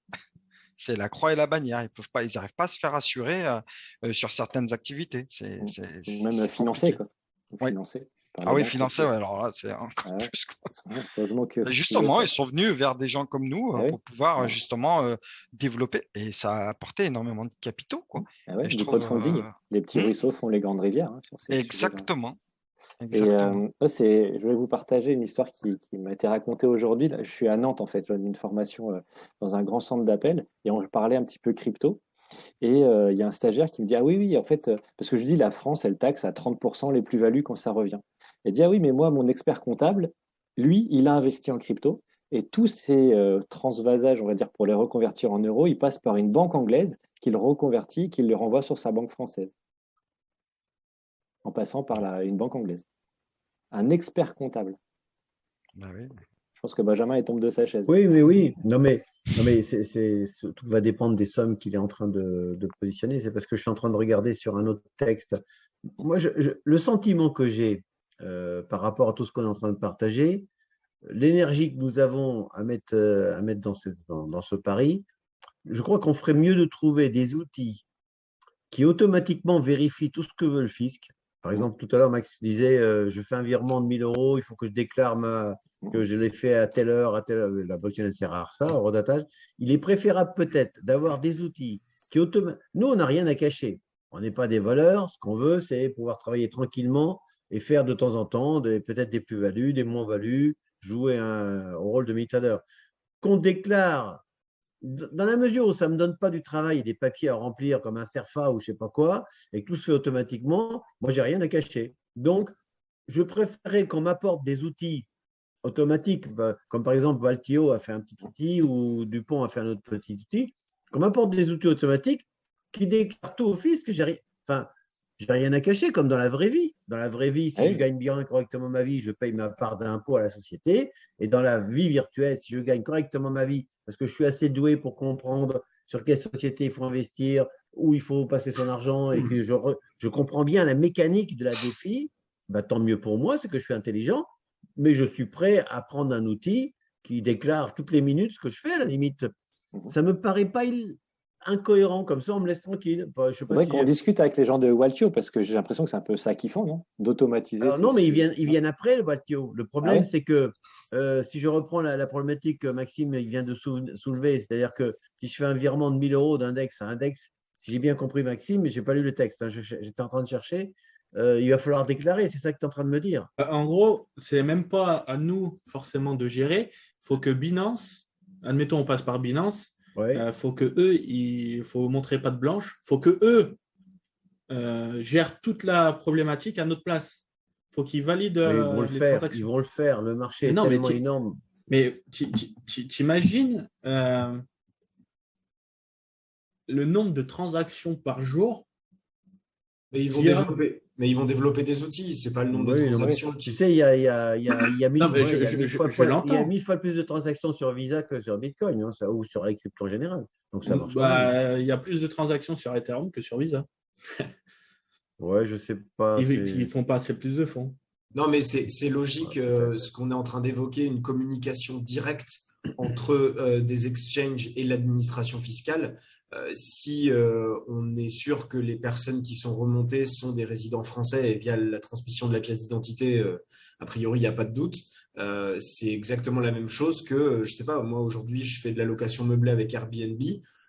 C'est la croix et la bannière. Ils n'arrivent pas à se faire assurer sur certaines activités. Même financer, quoi. Ouais. Financer. Ah oui, financer, ouais, alors là, c'est encore plus. Heureusement que justement, ils sont venus vers des gens comme nous pour pouvoir justement développer. Et ça a apporté énormément de capitaux, quoi. Du crowdfunding. Les petits ruisseaux font les grandes rivières. Hein, sur ces exactement. Exactement. Et je voulais vous partager une histoire qui m'a été racontée aujourd'hui. Je suis à Nantes, en fait. Je donne une formation dans un grand centre d'appel et on parlait un petit peu crypto. Et il y a un stagiaire qui me dit ah oui, en fait, parce que je dis la France, elle taxe à 30% les plus-values quand ça revient. Elle dit ah oui, mais moi, mon expert comptable, lui, il a investi en crypto et tous ces transvasages, on va dire, pour les reconvertir en euros, ils passent par une banque anglaise qui le reconvertit, qui le renvoie sur sa banque française en passant par une banque anglaise. Un expert comptable. Bah oui. Je pense que Benjamin il tombe de sa chaise. Oui. Non, mais tout va dépendre des sommes qu'il est en train de positionner. C'est parce que je suis en train de regarder sur un autre texte. Moi, le sentiment que j'ai par rapport à tout ce qu'on est en train de partager, l'énergie que nous avons à mettre dans ce pari, je crois qu'on ferait mieux de trouver des outils qui automatiquement vérifient tout ce que veut le fisc. Par exemple, tout à l'heure, Max disait je fais un virement de 1000 euros, il faut que je déclare que je l'ai fait à telle heure, la blockchain, c'est rare ça, au redatage. Il est préférable peut-être d'avoir des outils qui automatiquement. Nous, on n'a rien à cacher. On n'est pas des voleurs. Ce qu'on veut, c'est pouvoir travailler tranquillement et faire de temps en temps peut-être des plus-values, des moins-values, jouer au rôle de médiateur. Qu'on déclare, dans la mesure où ça ne me donne pas du travail et des papiers à remplir comme un CERFA ou je ne sais pas quoi, et que tout se fait automatiquement, moi, je n'ai rien à cacher. Donc, je préférerais qu'on m'apporte des outils automatiques, comme par exemple Valtio a fait un petit outil ou Dupont a fait un autre petit outil, qu'on m'apporte des outils automatiques qui déclarent tout au fisc. J'ai rien à cacher, comme dans la vraie vie. Dans la vraie vie, si je gagne bien correctement ma vie, je paye ma part d'impôt à la société. Et dans la vie virtuelle, si je gagne correctement ma vie, parce que je suis assez doué pour comprendre sur quelle société il faut investir, où il faut passer son argent, et que je comprends bien la mécanique de la défi, tant mieux pour moi, c'est que je suis intelligent, mais je suis prêt à prendre un outil qui déclare toutes les minutes ce que je fais, à la limite. Ça ne me paraît pas incohérent, comme ça on me laisse tranquille. Il faudrait qu'on discute avec les gens de Waltio, parce que j'ai l'impression que c'est un peu ça qu'ils font, non? D'automatiser. Non, mais ils viennent après le Waltio. Le problème, c'est que si je reprends la problématique que Maxime vient de soulever, c'est-à-dire que si je fais un virement de 1000 euros d'index à index, si j'ai bien compris Maxime, mais je n'ai pas lu le texte, hein, j'étais en train de chercher, il va falloir déclarer, c'est ça que tu es en train de me dire. En gros, ce n'est même pas à nous forcément de gérer. Il faut que Binance, admettons on passe par Binance, faut que eux, il faut montrer patte blanche, faut que eux gèrent toute la problématique à notre place. Faut qu'ils valident les transactions. Ils vont le faire. Le marché est tellement énorme. Mais t'imagines le nombre de transactions par jour? Mais ils vont développer des outils. C'est pas le nombre de transactions. Tu sais, il y a 1000 fois plus de transactions sur Visa que sur Bitcoin, ou sur les cryptos en général. Donc ça marche. Il y a plus de transactions sur Ethereum que sur Visa. Ouais, je sais pas. Ils font pas assez plus de fonds. Non, mais c'est logique, ce qu'on est en train d'évoquer, une communication directe entre des exchanges et l'administration fiscale. Si on est sûr que les personnes qui sont remontées sont des résidents français et via la transmission de la pièce d'identité, a priori, il n'y a pas de doute. C'est exactement la même chose que, je sais pas, moi aujourd'hui, je fais de la location meublée avec Airbnb.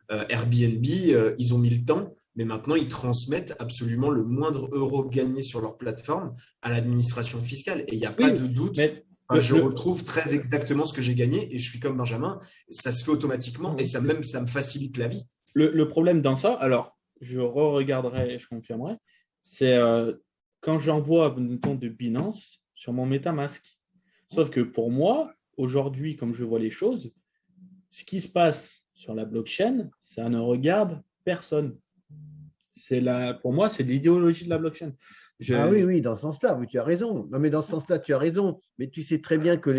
Airbnb, ils ont mis le temps, mais maintenant, ils transmettent absolument le moindre euro gagné sur leur plateforme à l'administration fiscale. Et il n'y a pas Oui, de doute. mais Je retrouve très exactement ce que j'ai gagné et je suis comme Benjamin. Ça se fait automatiquement et ça me facilite la vie. le problème dans ça, alors je re-regarderai et je confirmerai, c'est quand j'envoie mettons, de Binance sur mon MetaMask. Sauf que pour moi, aujourd'hui, comme je vois les choses, ce qui se passe sur la blockchain, ça ne regarde personne. Pour moi, c'est l'idéologie de la blockchain. Ah oui, dans ce sens-là, oui, tu as raison. Non, mais dans ce sens-là, tu as raison. Mais tu sais très bien que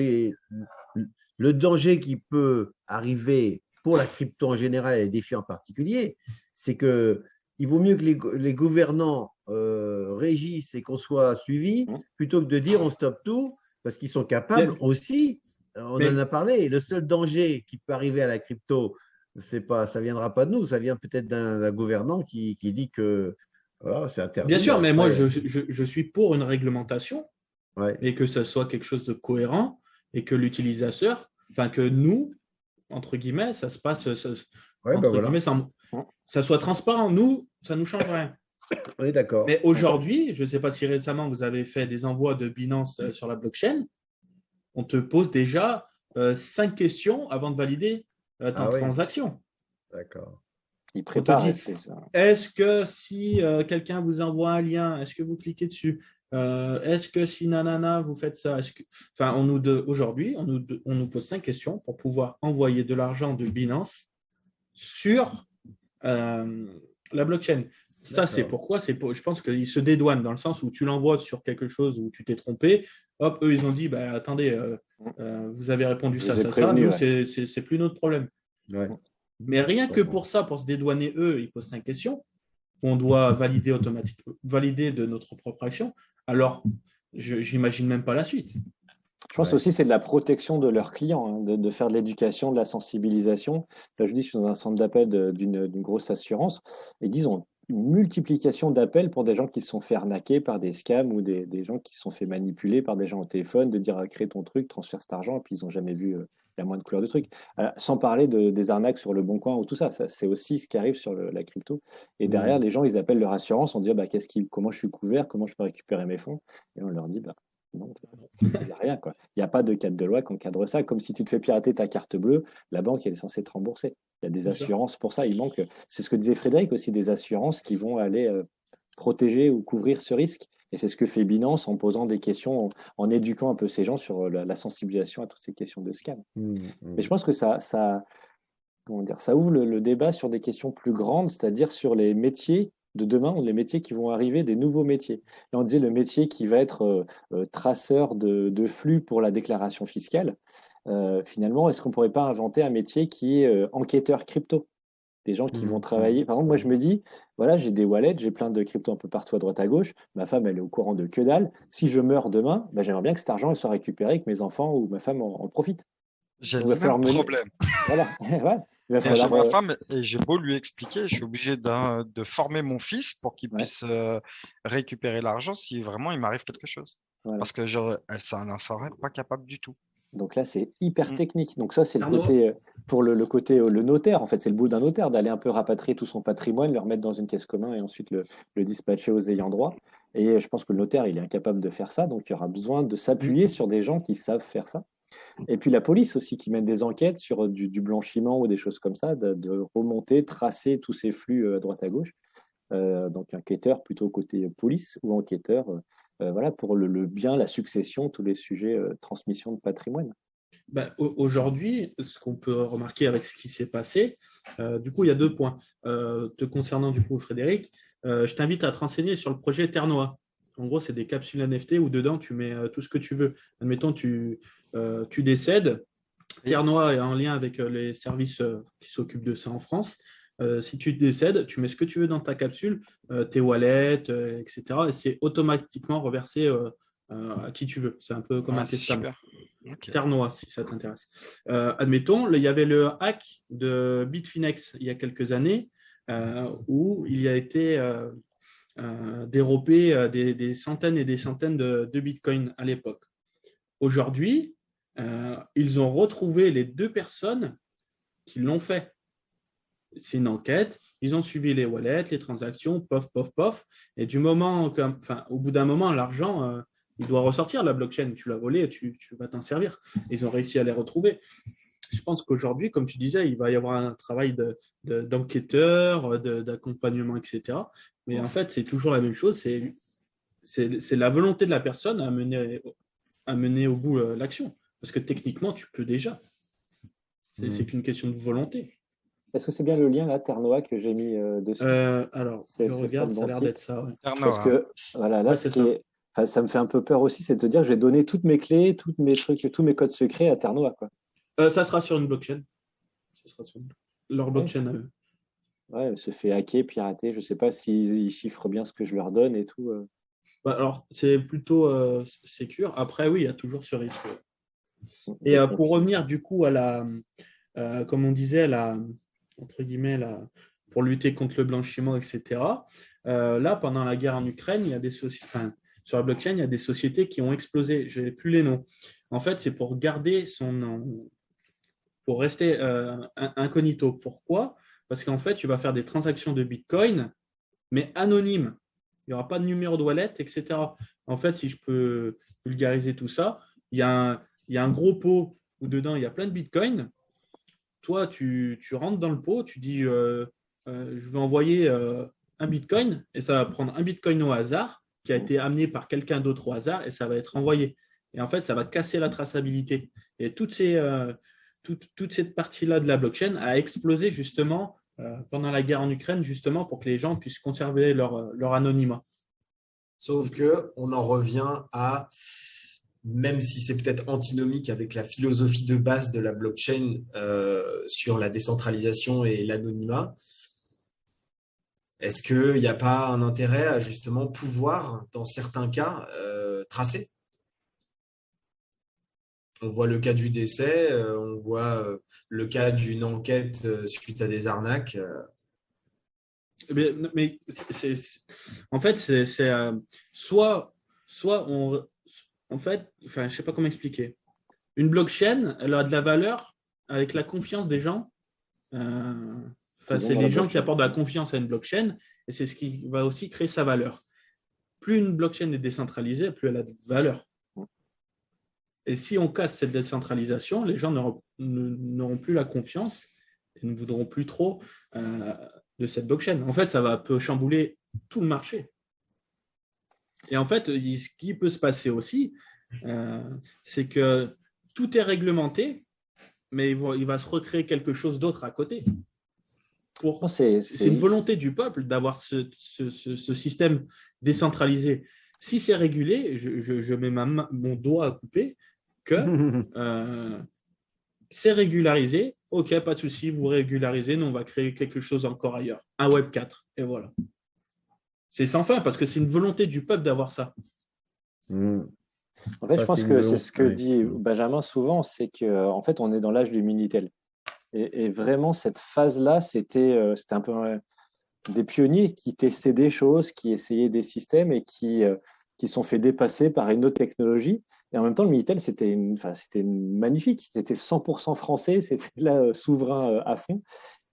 le danger qui peut arriver pour la crypto en général et les défis en particulier, c'est que il vaut mieux que les gouvernants régissent et qu'on soit suivi plutôt que de dire on stoppe tout, parce qu'ils sont capables aussi, on en a parlé, le seul danger qui peut arriver à la crypto, ça viendra pas de nous, ça vient peut-être d'un gouvernant qui dit que voilà, c'est interdit. Bien sûr, mais moi, je suis pour une réglementation et que ce soit quelque chose de cohérent et que l'utilisateur, enfin que nous, entre guillemets, ça se passe, guillemets, ça soit transparent. Nous, ça ne nous change rien. On est d'accord. Mais aujourd'hui, je ne sais pas si récemment vous avez fait des envois de Binance sur la blockchain, on te pose déjà 5 questions avant de valider ta transaction. D'accord. Il prépare. Est-ce que si quelqu'un vous envoie un lien, est-ce que vous cliquez dessus? Est-ce que si nanana, vous faites ça? Aujourd'hui, on nous pose 5 questions pour pouvoir envoyer de l'argent de Binance sur la blockchain. Ça, c'est pourquoi je pense qu'ils se dédouanent dans le sens où tu l'envoies sur quelque chose où tu t'es trompé. Hop, eux, ils ont dit attendez, vous avez répondu ça. Nous, c'est plus notre problème. Ouais. Mais rien que pour ça, pour se dédouaner, eux, ils posent 5 questions. On doit valider automatiquement, valider de notre propre action. Alors, je n'imagine même pas la suite. Je pense aussi que c'est de la protection de leurs clients, de faire de l'éducation, de la sensibilisation. Là, je dis, je suis dans un centre d'appel d'une grosse assurance et disons une multiplication d'appels pour des gens qui se sont fait arnaquer par des scams ou des gens qui se sont fait manipuler par des gens au téléphone, de dire crée ton truc, transfère cet argent, et puis ils n'ont jamais vu la moindre couleur de truc. Alors, sans parler des arnaques sur le Bon Coin ou tout ça, c'est aussi ce qui arrive sur la crypto. Et derrière, les gens, ils appellent leur assurance en disant comment je suis couvert, comment je peux récupérer mes fonds. Et on leur dit non, il n'y a rien, quoi. Il n'y a pas de cadre de loi qui encadre ça. Comme si tu te fais pirater ta carte bleue, la banque elle est censée te rembourser. Il y a des assurances pour ça. Il manque, c'est ce que disait Frédéric aussi, des assurances qui vont aller protéger ou couvrir ce risque. Et c'est ce que fait Binance en posant des questions, en éduquant un peu ces gens sur la sensibilisation à toutes ces questions de scam. Mais je pense que ça ouvre le débat sur des questions plus grandes, c'est-à-dire sur les métiers de demain, les métiers qui vont arriver, des nouveaux métiers. Là, on disait le métier qui va être traceur de flux pour la déclaration fiscale. Finalement, est-ce qu'on ne pourrait pas inventer un métier qui est enquêteur crypto? Des gens qui vont travailler. Par exemple, moi, je me dis, voilà, j'ai des wallets, j'ai plein de crypto un peu partout à droite à gauche. Ma femme, elle est au courant de que dalle. Si je meurs demain, j'aimerais bien que cet argent soit récupéré, que mes enfants ou ma femme en profitent. J'ai le même problème. Voilà. Ouais. J'ai ma femme et j'ai beau lui expliquer, je suis obligé de former mon fils pour qu'il puisse récupérer l'argent si vraiment il m'arrive quelque chose. Voilà. Parce que ça n'en serait pas capable du tout. Donc là, c'est hyper technique. Donc ça, c'est le côté, pour le côté, le notaire, en fait, c'est le bout d'un notaire, d'aller un peu rapatrier tout son patrimoine, le remettre dans une caisse commune et ensuite le dispatcher aux ayants droit. Et je pense que le notaire, il est incapable de faire ça. Donc, il y aura besoin de s'appuyer sur des gens qui savent faire ça. Et puis la police aussi, qui mène des enquêtes sur du blanchiment ou des choses comme ça, de remonter, tracer tous ces flux à droite à gauche. Donc enquêteur plutôt côté police ou enquêteur voilà, pour le bien, la succession, tous les sujets transmission de patrimoine. Aujourd'hui, ce qu'on peut remarquer avec ce qui s'est passé, du coup, il y a 2 points. Te concernant, du coup, Frédéric, je t'invite à te renseigner sur le projet Terre-Noire. En gros, c'est des capsules NFT où dedans, tu mets tout ce que tu veux. Admettons, tu décèdes. Terre-Noire est en lien avec les services qui s'occupent de ça en France. si tu décèdes, tu mets ce que tu veux dans ta capsule, tes wallets, etc. Et c'est automatiquement reversé à qui tu veux. C'est un peu comme un C'est testament. super. Ok. Terre Noire, si ça t'intéresse. Admettons, il y avait le hack de Bitfinex il y a quelques années où il y a été dérobé des centaines et des centaines de bitcoins à l'époque. Aujourd'hui, ils ont retrouvé les 2 personnes qui l'ont fait. C'est une enquête, ils ont suivi les wallets, les transactions, pof, pof, pof. Et au bout d'un moment, l'argent, il doit ressortir la blockchain. Tu l'as volé, tu vas t'en servir. Ils ont réussi à les retrouver. Je pense qu'aujourd'hui, comme tu disais, il va y avoir un travail d'enquêteur, d'accompagnement, etc. Mais en fait, c'est toujours la même chose. C'est la volonté de la personne à mener au bout l'action. Parce que techniquement, tu peux déjà. C'est qu'une question de volonté. Est-ce que c'est bien le lien là, Ternoa, que j'ai mis dessus? Alors, C'est je regarde, le ça bon a l'air site. d'être ça. Ouais. Parce que voilà, là, Ouais, c'est ça. enfin, ça me fait un peu peur aussi, c'est de te dire que je vais donner toutes mes clés, tous mes trucs, tous mes codes secrets à Ternoa, quoi. Ça sera sur une blockchain. Ça sera sur leur blockchain à eux. Ouais, elle se fait hacker, pirater. Je sais pas s'ils chiffrent bien ce que je leur donne et tout. Alors, c'est plutôt sécure. Après, oui, il y a toujours ce risque. Et De pour conflit. revenir du coup à comme on disait, entre guillemets, pour lutter contre le blanchiment, etc. Là, pendant la guerre en Ukraine, il y a des sociétés, sur la blockchain, il y a des sociétés qui ont explosé. Je n'ai plus les noms. En fait, c'est pour garder son nom, pour rester incognito. Pourquoi? Parce qu'en fait, tu vas faire des transactions de Bitcoin, mais anonymes. Il n'y aura pas de numéro de wallet, etc. En fait, si je peux vulgariser tout ça, il y a un gros pot où dedans, il y a plein de Bitcoin. Toi, tu rentres dans le pot, tu dis je vais envoyer un Bitcoin et ça va prendre un Bitcoin au hasard qui a été amené par quelqu'un d'autre au hasard et ça va être envoyé. Et en fait, ça va casser la traçabilité. Et toute cette partie-là de la blockchain a explosé justement pendant la guerre en Ukraine, justement pour que les gens puissent conserver leur anonymat. Sauf que on en revient à, même si c'est peut-être antinomique avec la philosophie de base de la blockchain sur la décentralisation et l'anonymat, est-ce qu'il n'y a pas un intérêt à justement pouvoir, dans certains cas, tracer? On voit le cas du décès, on voit le cas d'une enquête suite à des arnaques. Mais en fait, soit en fait, enfin, je sais pas comment expliquer. Une blockchain, elle a de la valeur avec la confiance des gens. C'est les gens qui apportent de la confiance à une blockchain et c'est ce qui va aussi créer sa valeur. Plus une blockchain est décentralisée, plus elle a de valeur. Et si on casse cette décentralisation, les gens n'auront plus la confiance et ne voudront plus trop de cette blockchain. En fait, ça peut chambouler tout le marché. Et en fait, ce qui peut se passer aussi, c'est que tout est réglementé, mais il va se recréer quelque chose d'autre à côté. C'est une volonté du peuple d'avoir ce système décentralisé. Si c'est régulé, je mets mon doigt à couper que c'est régularisé. Ok, pas de souci, vous régularisez, nous on va créer quelque chose encore ailleurs. Un Web 4, et voilà. C'est sans fin parce que c'est une volonté du peuple d'avoir ça. En fait, je pense que c'est ce que dit Benjamin souvent, c'est qu'en fait, on est dans l'âge du Minitel. Et vraiment, cette phase-là, c'était un peu des pionniers qui testaient des choses, qui essayaient des systèmes et qui sont fait dépasser par une autre technologie. Et en même temps, le Minitel, c'était magnifique. C'était 100% français, c'était là souverain à fond.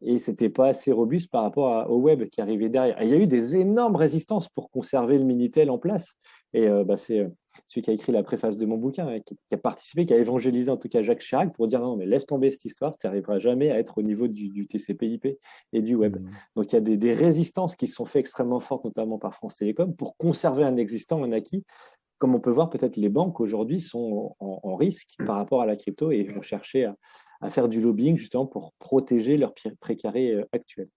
Et ce n'était pas assez robuste par rapport au web qui arrivait derrière. Et il y a eu des énormes résistances pour conserver le Minitel en place. Et c'est celui qui a écrit la préface de mon bouquin, qui a participé, qui a évangélisé en tout cas Jacques Chirac pour dire non, mais laisse tomber cette histoire, tu n'arriveras jamais à être au niveau du TCP/IP et du web. Donc il y a des résistances qui se sont faites extrêmement fortes, notamment par France Télécom, pour conserver un existant, un acquis. Comme on peut voir, peut-être les banques aujourd'hui sont en risque par rapport à la crypto et vont chercher à faire du lobbying justement pour protéger leur précaré actuel.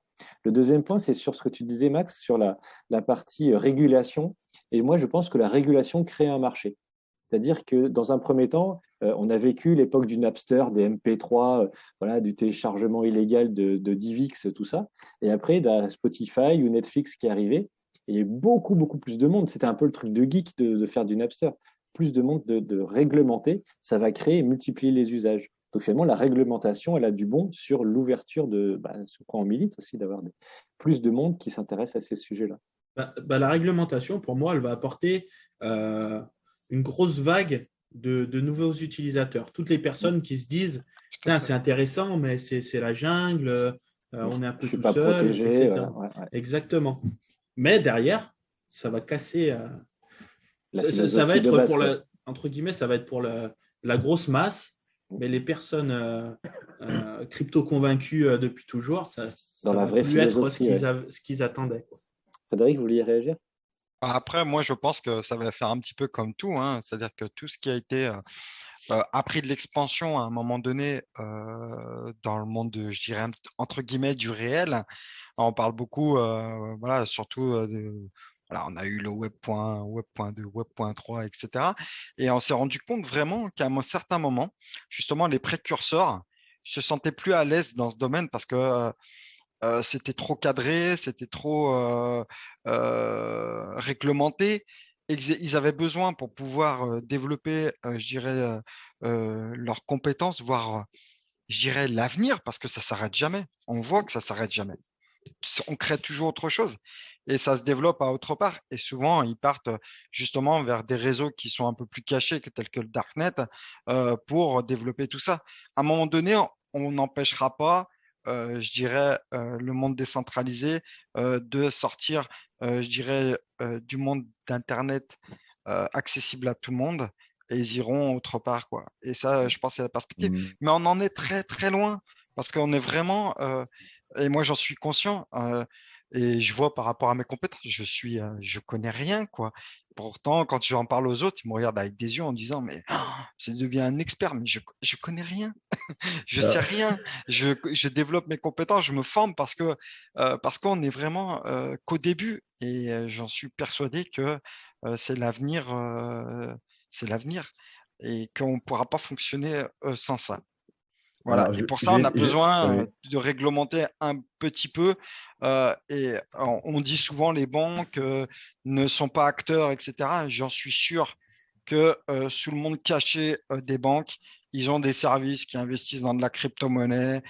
Le deuxième point, c'est sur ce que tu disais, Max, sur la partie régulation. Et moi, je pense que la régulation crée un marché. C'est-à-dire que dans un premier temps, on a vécu l'époque du Napster, des MP3, voilà, du téléchargement illégal de DivX, tout ça. Et après, il y a Spotify ou Netflix qui est arrivé. Et il y a eu beaucoup, beaucoup plus de monde. C'était un peu le truc de geek de faire du Napster. Plus de monde de réglementer, ça va créer et multiplier les usages. Donc finalement, la réglementation, elle a du bon sur l'ouverture sur quoi on milite aussi, d'avoir plus de monde qui s'intéresse à ces sujets-là. La réglementation, pour moi, elle va apporter une grosse vague de nouveaux utilisateurs. Toutes les personnes qui se disent, c'est intéressant, mais c'est la jungle, on est un peu tout pas seul, protégé, etc. voilà, ouais. Exactement. Mais derrière, ça va casser. Ça va être base, pour entre guillemets, ça va être pour la grosse masse, mais les personnes crypto-convaincues depuis toujours, ça la va vraie plus être philosophie, ce qu'ils attendaient. Frédéric, vous vouliez réagir? Après, moi, je pense que ça va faire un petit peu comme tout, hein. C'est-à-dire que tout ce qui a été a pris de l'expansion à un moment donné dans le monde, je dirais, entre guillemets, du réel. On parle beaucoup, voilà, surtout voilà, on a eu le Web.1, Web.2, Web.3, etc. Et on s'est rendu compte vraiment qu'à un certain moment, justement, les précurseurs se sentaient plus à l'aise dans ce domaine parce que c'était trop cadré, c'était trop réglementé. Ils avaient besoin pour pouvoir développer, je dirais, leurs compétences, voire, je dirais, l'avenir, parce que ça ne s'arrête jamais. On voit que ça ne s'arrête jamais. On crée toujours autre chose et ça se développe à autre part. Et souvent, ils partent justement vers des réseaux qui sont un peu plus cachés, tels que le Darknet, pour développer tout ça. À un moment donné, on n'empêchera pas, je dirais, le monde décentralisé de sortir, je dirais, du monde d'Internet accessible à tout le monde. Et ils iront autre part, quoi. Et ça, je pense, c'est la perspective. Mais on en est très, très loin parce qu'on est vraiment et moi, j'en suis conscient. Et je vois par rapport à mes compétences, je connais rien, quoi. Pourtant, quand j'en parle aux autres, ils me regardent avec des yeux en disant, mais je deviens un expert, mais je connais rien. Je sais rien. Je développe mes compétences, je me forme parce qu'on est vraiment qu'au début. Et j'en suis persuadé que c'est l'avenir, c'est l'avenir et qu'on ne pourra pas fonctionner sans ça. Voilà. Alors, Et pour ça, on a besoin oui. de réglementer un petit peu. Et on dit souvent les banques ne sont pas acteurs, etc. J'en suis sûr que sous le monde caché des banques, ils ont des services qui investissent dans de la crypto-monnaie,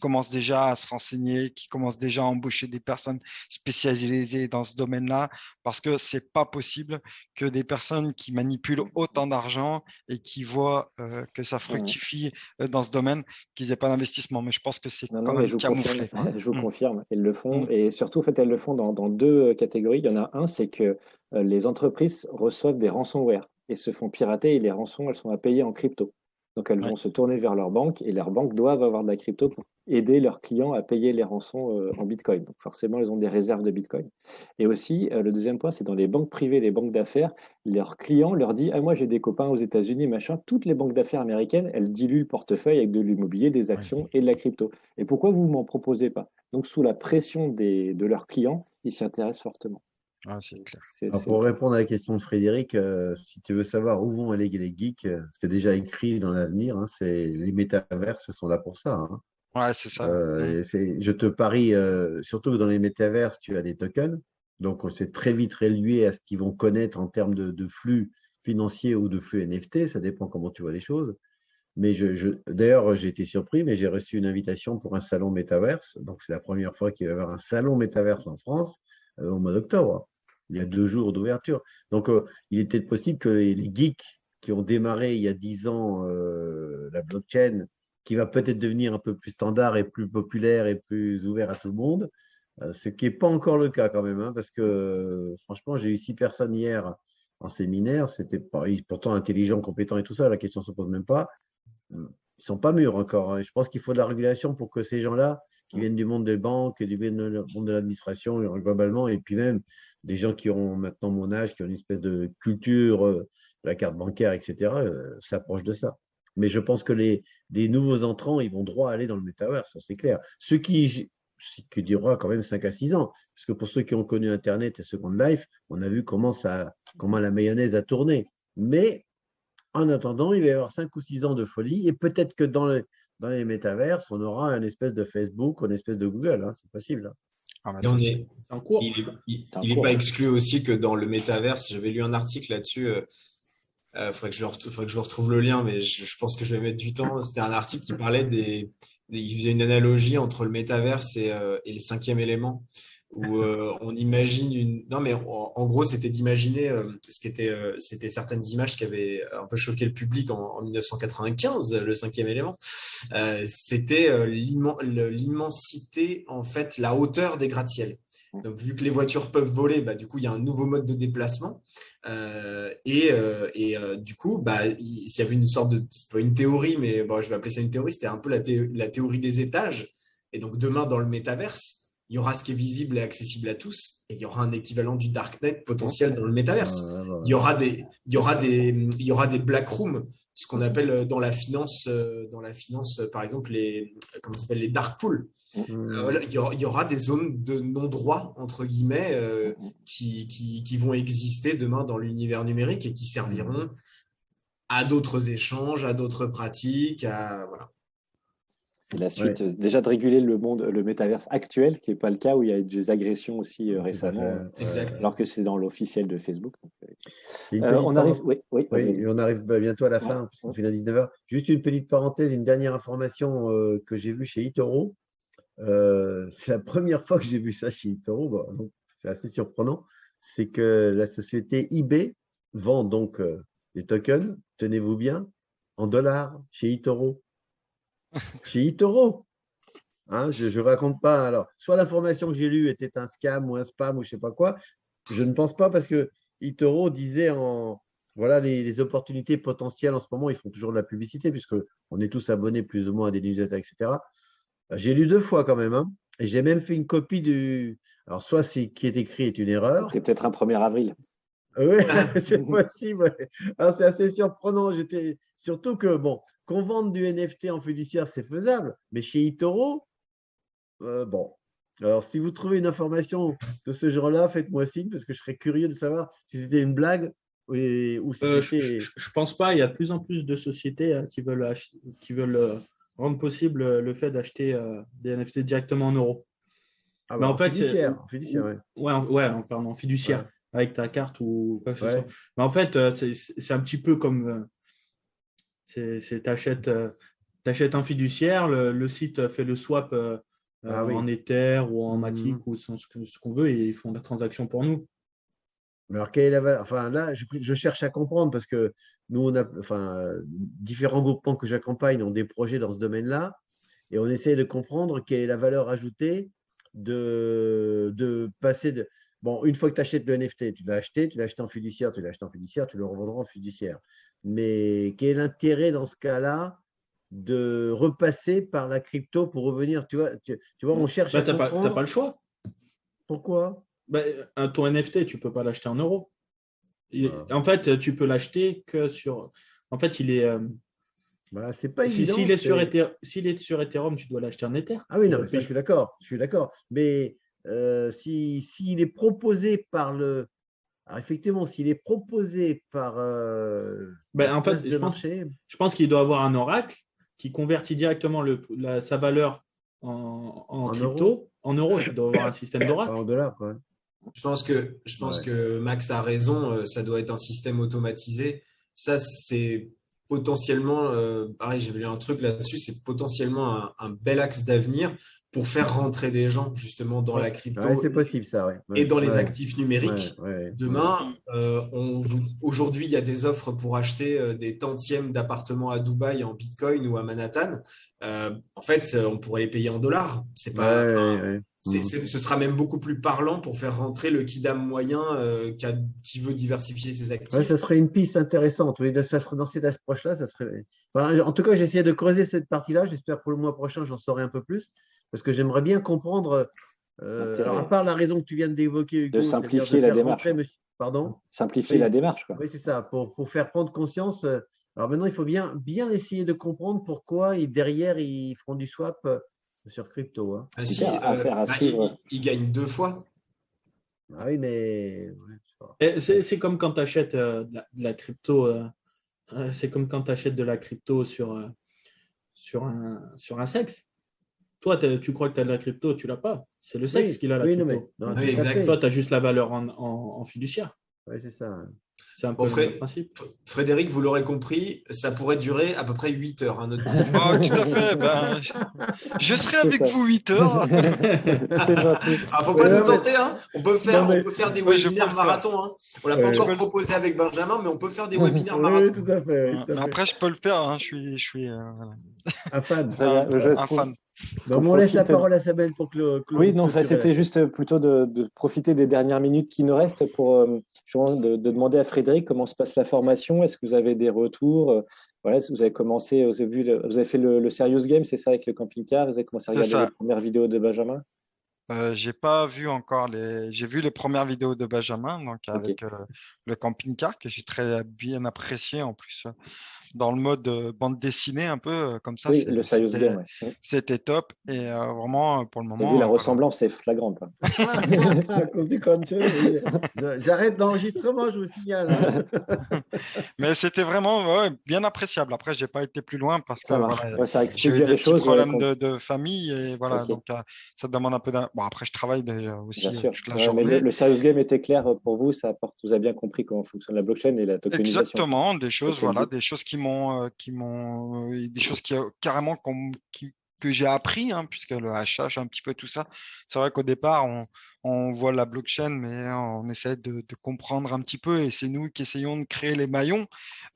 commencent déjà à se renseigner, qui commencent déjà à embaucher des personnes spécialisées dans ce domaine-là, parce que ce n'est pas possible que des personnes qui manipulent autant d'argent et qui voient que ça fructifie dans ce domaine, qu'ils n'aient pas d'investissement. Mais je pense que c'est quand mais même je vous camouflé. confirme, je vous confirme, elles le font. Mm. Et surtout, en fait, elles le font dans deux catégories. Il y en a un, c'est que les entreprises reçoivent des ransomware et se font pirater. Et les rançons, elles sont à payer en crypto. Donc, elles Ouais. vont se tourner vers leur banque et leurs banques doivent avoir de la crypto pour aider leurs clients à payer les rançons en Bitcoin. Donc, forcément, elles ont des réserves de Bitcoin. Et aussi, le deuxième point, c'est dans les banques privées, les banques d'affaires, leurs clients leur disent, ah, moi, j'ai des copains aux États-Unis, machin. Toutes les banques d'affaires américaines, elles diluent le portefeuille avec de l'immobilier, des actions et de la crypto. Et pourquoi vous ne m'en proposez pas? Donc, sous la pression de leurs clients, ils s'y intéressent fortement. Ouais, c'est clair. Alors, pour répondre à la question de Frédéric, si tu veux savoir où vont aller les geeks, c'est déjà écrit dans l'avenir. Les métaverses sont là pour ça. Ouais, c'est ça. Je te parie, surtout que dans les métaverses, tu as des tokens. Donc, c'est très vite réduit à ce qu'ils vont connaître en termes de flux financiers ou de flux NFT. Ça dépend comment tu vois les choses. Mais d'ailleurs, j'ai été surpris, mais j'ai reçu une invitation pour un salon métaverse. Donc, c'est la première fois qu'il va y avoir un salon métaverse en France au mois d'octobre. Il y a 2 jours d'ouverture. Donc, il est peut-être possible que les geeks qui ont démarré il y a 10 ans la blockchain, qui va peut-être devenir un peu plus standard et plus populaire et plus ouvert à tout le monde, ce qui n'est pas encore le cas quand même, parce que franchement, j'ai eu 6 personnes hier en séminaire. C'était pourtant intelligents, compétents et tout ça, la question ne se pose même pas. Ils ne sont pas mûrs encore. Je pense qu'il faut de la régulation pour que ces gens-là, qui viennent du monde des banques, du monde de l'administration, globalement, et puis même des gens qui ont maintenant mon âge, qui ont une espèce de culture, la carte bancaire, etc., s'approchent de ça. Mais je pense que des nouveaux entrants, ils vont droit aller dans le métavers, ça c'est clair. Ceux qui durera quand même 5 à 6 ans, parce que pour ceux qui ont connu Internet et Second Life, on a vu comment la mayonnaise a tourné. Mais En attendant, il va y avoir 5 ou 6 ans de folie et peut-être que dans les métaverses, on aura un espèce de Facebook ou une espèce de Google. Hein, c'est possible. Hein. Ah, mais Et on ça, est, C'est en cours. il est pas exclu aussi que dans le métaverse, j'avais lu un article là-dessus. Faudrait que je retrouve le lien, mais je pense que je vais mettre du temps. C'était un article qui parlait il faisait une analogie entre le métaverse et le cinquième élément, où on imagine non, mais en gros, c'était d'imaginer c'était certaines images qui avaient un peu choqué le public en 1995, le cinquième élément. C'était l'immensité, en fait, la hauteur des gratte-ciel. Donc, vu que les voitures peuvent voler, bah, du coup, il y a un nouveau mode de déplacement. Du coup, bah, s'il y avait une sorte de, c'est pas une théorie, mais bon, je vais appeler ça une théorie, c'était un peu la théorie des étages. Et donc, demain, dans le métaverse, il y aura ce qui est visible et accessible à tous, et il y aura un équivalent du darknet potentiel dans le métaverse. Il y aura des black rooms, ce qu'on appelle dans la finance, par exemple, comment ça s'appelle, les dark pools. Il y aura des zones de non-droit, entre guillemets, qui vont exister demain dans l'univers numérique et qui serviront à d'autres échanges, à d'autres pratiques. Voilà. C'est la suite, déjà de réguler le métaverse actuel, qui n'est pas le cas, où il y a eu des agressions aussi récemment, Exact. alors que c'est dans l'officiel de Facebook. On arrive, on arrive bientôt à la fin, puisqu'on finit à 19h. Juste une petite parenthèse, une dernière information que j'ai vue chez eToro. C'est la première fois que j'ai vu ça chez eToro, donc c'est assez surprenant. C'est que la société eBay vend donc des tokens, tenez-vous bien, en dollars chez eToro. Chez eToro. Hein, je ne raconte pas. Alors, soit l'information que j'ai lue était un scam ou un spam ou je ne sais pas quoi. Je ne pense pas parce que eToro disait voilà les opportunités potentielles en ce moment. Ils font toujours de la publicité puisqu'on est tous abonnés plus ou moins à des newsletters, etc. J'ai lu 2 fois quand même. Hein, et j'ai même fait une copie du. Alors, soit ce qui est écrit est une erreur. C'était peut-être un 1er avril. Oui, c'est possible. Alors, c'est assez surprenant. Surtout que, bon, qu'on vende du NFT en fiduciaire, c'est faisable. Mais chez eToro, bon. Alors, si vous trouvez une information de ce genre-là, faites-moi signe parce que je serais curieux de savoir si c'était une blague ou si c'était. Je pense pas. Il y a de plus en plus de sociétés qui veulent rendre possible le fait d'acheter des NFT directement en euros. Ah, mais bah, en fait, fiduciaire, pardon, en fiduciaire, avec ta carte ou quoi que ce soit. Mais en fait, c'est un petit peu comme t'achètes un fiduciaire, le site fait le swap en Ether ou en Matic ou ce qu'on veut et ils font la transaction pour nous. Mais alors, quelle est la valeur? Enfin, là, je cherche à comprendre parce que nous, on a, différents groupements que j'accompagne ont des projets dans ce domaine-là et on essaie de comprendre quelle est la valeur ajoutée de passer de. Bon, une fois que tu achètes le NFT, tu l'as acheté en fiduciaire, tu le revendras en fiduciaire. Mais quel est l'intérêt dans ce cas-là de repasser par la crypto pour revenir? Tu vois, on cherche à comprendre. Tu n'as pas le choix. Pourquoi? Ton NFT, tu ne peux pas l'acheter en euros. En fait, tu peux l'acheter que sur. En fait, il est. C'est pas évident. S'il est sur Ethereum, tu dois l'acheter en Ether. Ah oui, non, mais ça, je suis d'accord. Mais s'il est proposé par le. Alors, effectivement, s'il est proposé par. En fait, je pense qu'il doit avoir un oracle qui convertit directement sa valeur en crypto. En euros, il doit avoir un système d'oracle. En dollars, quoi. Je pense que Max a raison, ça doit être un système automatisé. Ça, c'est potentiellement, pareil, j'avais lu un truc là-dessus, c'est potentiellement un bel axe d'avenir pour faire rentrer des gens justement dans la crypto c'est possible, ça, et dans les actifs numériques. Demain, aujourd'hui, il y a des offres pour acheter des tantièmes d'appartements à Dubaï en Bitcoin ou à Manhattan. En fait, on pourrait les payer en dollars. C'est pas. Ce sera même beaucoup plus parlant pour faire rentrer le kidam moyen qui veut diversifier ses actifs. Ça serait une piste intéressante. Oui, ça serait dans cette approche-là, ça serait. En tout cas, j'ai essayé de creuser cette partie-là. J'espère que pour le mois prochain, j'en saurai un peu plus parce que j'aimerais bien comprendre. Alors, à part la raison que tu viens d'évoquer, Hugo, de simplifier la démarche. Pardon. Simplifier la démarche, quoi. Oui, c'est ça. Pour faire prendre conscience. Alors maintenant, il faut bien essayer de comprendre pourquoi derrière ils feront du swap. Sur crypto. Hein. Il gagne 2 fois. Ah oui, mais. C'est comme quand tu achètes de la crypto C'est comme quand tu achètes de la crypto sur un sexe. Toi, tu crois que tu as de la crypto, tu l'as pas. C'est le sexe Oui, qui a la oui, non, crypto. non, Oui, tout à exact. fait. Toi, tu as juste la valeur en fiduciaire. Ouais, c'est ça. C'est un Bon, peu le même principe. Frédéric, vous l'aurez compris, ça pourrait durer à peu près 8 heures, hein, notre discussion. Oh, tout à fait. Ben, je serai C'est avec ça. vous 8 heures. C'est gentil. Ah, faut Ouais, pas non, nous tenter, hein. On peut non, mais- faire des Ouais, je peux webinaires le faire. marathon, hein. On l'a pas Ouais. encore peux le- proposé avec Benjamin, mais on peut faire des webinaires Oui, marathon. tout à fait. Ouais. Tout à Mais fait. après, je peux le faire. Hein. Je suis voilà. Un fan. Très bien. Un fan. Bon, mais on laisse la profite. parole à Sabelle pour Oui, non, enfin, clôturer la c'était juste plutôt de profiter des dernières minutes qui nous restent pour justement de demander à Frédéric comment se passe la formation. Est-ce que vous avez des retours? Voilà, est-ce que vous avez commencé, vous avez, vous avez fait le Serious Game, c'est ça, avec le camping-car? Vous avez commencé à C'est regarder les ça. premières vidéos de Benjamin? J'ai pas vu encore J'ai vu les premières vidéos de Benjamin, donc Ok. avec le camping-car que j'ai très bien apprécié en plus. Dans le mode bande dessinée un peu comme ça, Oui, le Serious Game, ouais. c'était top et vraiment pour le T'as vu, la moment voilà. ressemblance est flagrante. Hein. à cause du cruncher, oui. J'arrête l'enregistrement, je vous signale. Hein. Mais c'était vraiment ouais, bien appréciable. Après, j'ai pas été plus loin parce que Ça marche. voilà, Ouais, ça j'ai explique eu bien des les petits choses. Ouais, problèmes de famille et voilà, ok, donc ça demande un peu d'un. Bon, après, je travaille déjà aussi bien sûr. toute la Ouais, mais journée. le Serious Game était clair pour vous. Ça apporte, vous avez bien compris comment fonctionne la blockchain et la tokenisation. Exactement, des choses, C'était le voilà, but. des choses des choses qui carrément que j'ai appris, hein, puisque le hachage, un petit peu tout ça. C'est vrai qu'au départ, on voit la blockchain, mais on essaie de comprendre un petit peu, et c'est nous qui essayons de créer les maillons.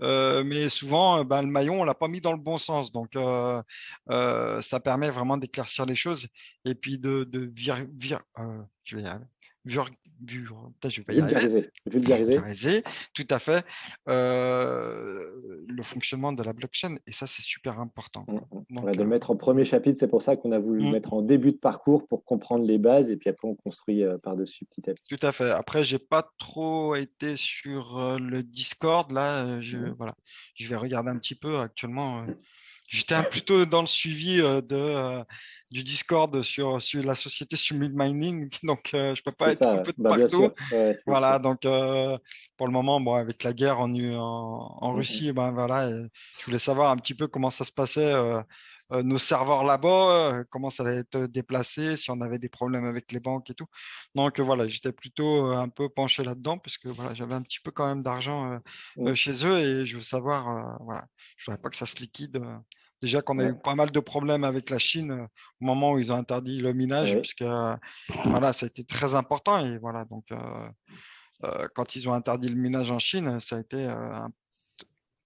Mais souvent, ben, le maillon, on l'a pas mis dans le bon sens. Donc, ça permet vraiment d'éclaircir les choses et puis je vais y arriver. Putain, je vais pas y arriver Vulgariser. Vulgariser. vulgariser, tout à fait, le fonctionnement de la blockchain. Et ça, c'est super important, quoi. Donc, Ouais, de le mettre en premier chapitre, c'est pour ça qu'on a voulu le mettre en début de parcours pour comprendre les bases et puis après on construit par-dessus petit à petit. tout à fait. Après, j'ai pas trop été sur le Discord. Là, voilà, je vais regarder un petit peu actuellement. J'étais plutôt dans le suivi du Discord sur la société Summit Mining, donc je peux pas C'est être un ça, peu de bah, bien partout. sûr. Ouais, c'est sûr. Voilà, donc pour le moment, bon, avec la guerre en Russie, ben, voilà, je voulais savoir un petit peu comment ça se passait, nos serveurs là-bas, comment ça allait être déplacé, si on avait des problèmes avec les banques et tout. Donc voilà, j'étais plutôt un peu penché là-dedans, puisque voilà, j'avais un petit peu quand même d'argent Mm. chez eux et je veux savoir, voilà, je voudrais pas que ça se liquide. Déjà qu'on a Ouais. eu pas mal de problèmes avec la Chine au moment où ils ont interdit le minage, Ouais. puisque voilà, ça a été très important. Et voilà, donc quand ils ont interdit le minage en Chine, ça a été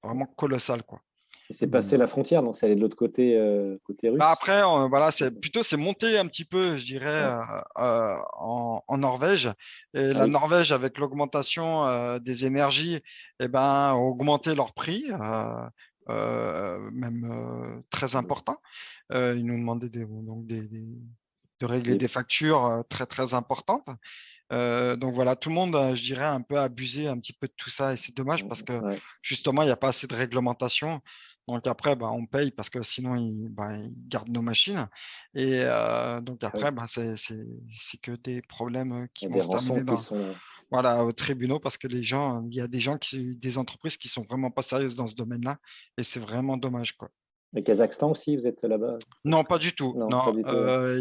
vraiment colossal, quoi. Et c'est passé la frontière, donc c'est allé de l'autre côté, côté russe. Bah après, voilà, c'est monté un petit peu, je dirais, en Norvège. Et la oui. Norvège, avec l'augmentation des énergies, eh ben, a augmenté leur prix, même très important. Ils nous demandaient de régler des factures très, très importantes. Donc voilà, tout le monde, je dirais, a un peu abusé un petit peu de tout ça. Et c'est dommage parce que Ouais. justement, il n'y a pas assez de réglementation. Donc après, bah, on paye parce que sinon, ils gardent nos machines. Et donc après, bah, c'est que des problèmes Il y qui a vont des se rançons terminer qui sont. voilà, aux tribunaux parce que il y a des entreprises qui sont vraiment pas sérieuses dans ce domaine-là. Et c'est vraiment dommage, quoi. Le Kazakhstan aussi, vous êtes là-bas? Non, pas du tout. Non, pas Non, du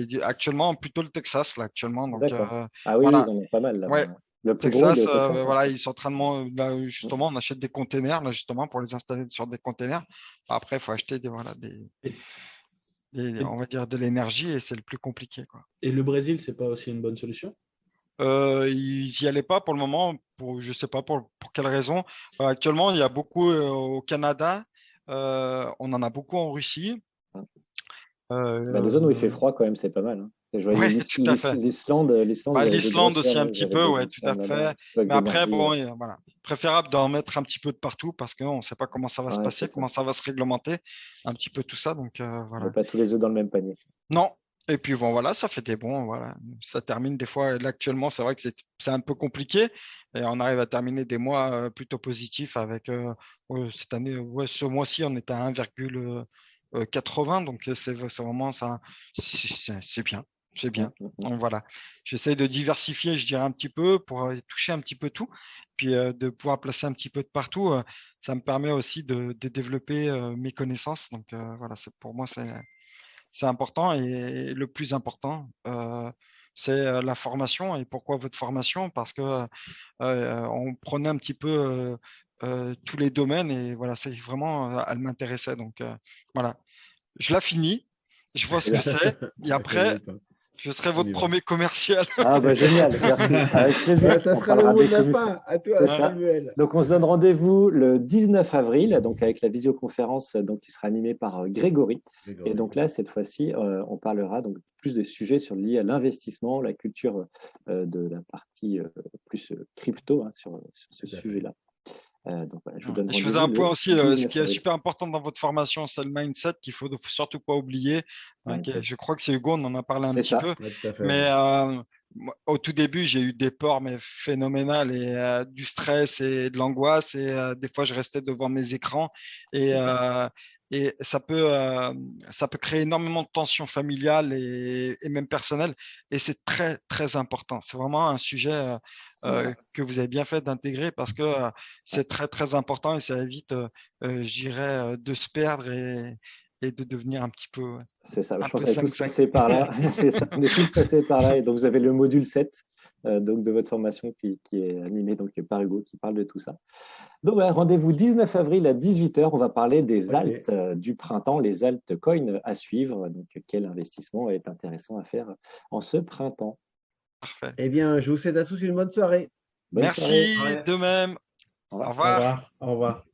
tout. actuellement, plutôt le Texas, là, actuellement. Donc D'accord. Ah oui, voilà. ils en ont pas mal là-bas. Ouais, Le plus gros, il est Texas, au Texas, hein. voilà, ils sont en train de là, justement, on achète des containers là justement pour les installer sur des containers. Après, il faut acheter on va dire de l'énergie et c'est le plus compliqué, quoi. Et le Brésil, c'est pas aussi une bonne solution? Ils y allaient pas pour le moment, je sais pas pour quelle raison. Actuellement, il y a beaucoup au Canada, on en a beaucoup en Russie. Bah, des zones où il fait froid quand même, c'est pas mal. Hein. Je voyais Ouais, tout à fait. l'Islande, il y avait des L'Islande grosses aussi un serres, petit j'avais peu, des ouais, grosses tout à serres fait. là-bas, avec Mais après, d'énergie. bon, voilà, préférable d'en mettre un petit peu de partout parce qu'on ne sait pas comment ça va se Ouais, passer, c'est ça. comment ça va se réglementer, un petit peu tout ça. Donc On voilà. met pas tous les œufs dans le même panier. Non. Et puis bon, voilà, ça fait des bons, voilà. Ça termine des fois. Là, actuellement, c'est vrai que c'est un peu compliqué et on arrive à terminer des mois plutôt positifs avec cette année, ouais, ce mois-ci, on était à 1,80, donc c'est vraiment ça, c'est bien. C'est bien. Donc voilà, j'essaie de diversifier, je dirais un petit peu pour toucher un petit peu tout. puis de pouvoir placer un petit peu de partout, ça me permet aussi de développer mes connaissances. Donc voilà, pour moi, c'est important. Et le plus important, c'est la formation. Et pourquoi votre formation? Parce que on prenait un petit peu tous les domaines et voilà, c'est vraiment, elle m'intéressait. Donc voilà, je la finis, je vois ce que c'est et après, je serai votre premier commercial. Ah bah génial, merci. Avec plaisir. Ça On sera le parlera mot des de la commissions. fin. À toi, C'est ça. Samuel. Donc, on se donne rendez-vous le 19 avril, donc avec la visioconférence donc, qui sera animée par Grégory. Et donc là, cette fois-ci, on parlera donc plus des sujets liés à l'investissement, la culture de la partie plus crypto sur ce sujet-là. Donc, voilà, je vous donne Je faisais un rendez-vous point le aussi, ce 19 qui est avril. super important dans votre formation, c'est le mindset qu'il faut surtout pas oublier. Mindset. Je crois que c'est Hugo, on en a parlé un C'est petit ça. peu. Ouais, tout à fait. Mais moi, au tout début, j'ai eu des peurs mais phénoménales et du stress et de l'angoisse. Et des fois, je restais devant mes écrans. Et, C'est ça. et ça peut créer énormément de tensions familiales et même personnelles. Et c'est très, très important. C'est vraiment un sujet Voilà. que vous avez bien fait d'intégrer parce que c'est très, très important et ça évite, je dirais, de se perdre et de devenir un petit peu, C'est ça. un Je pense peu qu'on est tous 5-5. passés par là. C'est ça. On est tous passés par là. Et donc, vous avez le module 7 donc de votre formation qui est animé donc, par Hugo qui parle de tout ça. Donc, voilà, rendez-vous 19 avril à 18h. On va parler des alts du printemps, les altcoins à suivre. Donc, quel investissement est intéressant à faire en ce printemps. Parfait. Eh bien, je vous souhaite à tous une bonne soirée. Bonne Merci soirée. de même. Au revoir. Au revoir. Au revoir.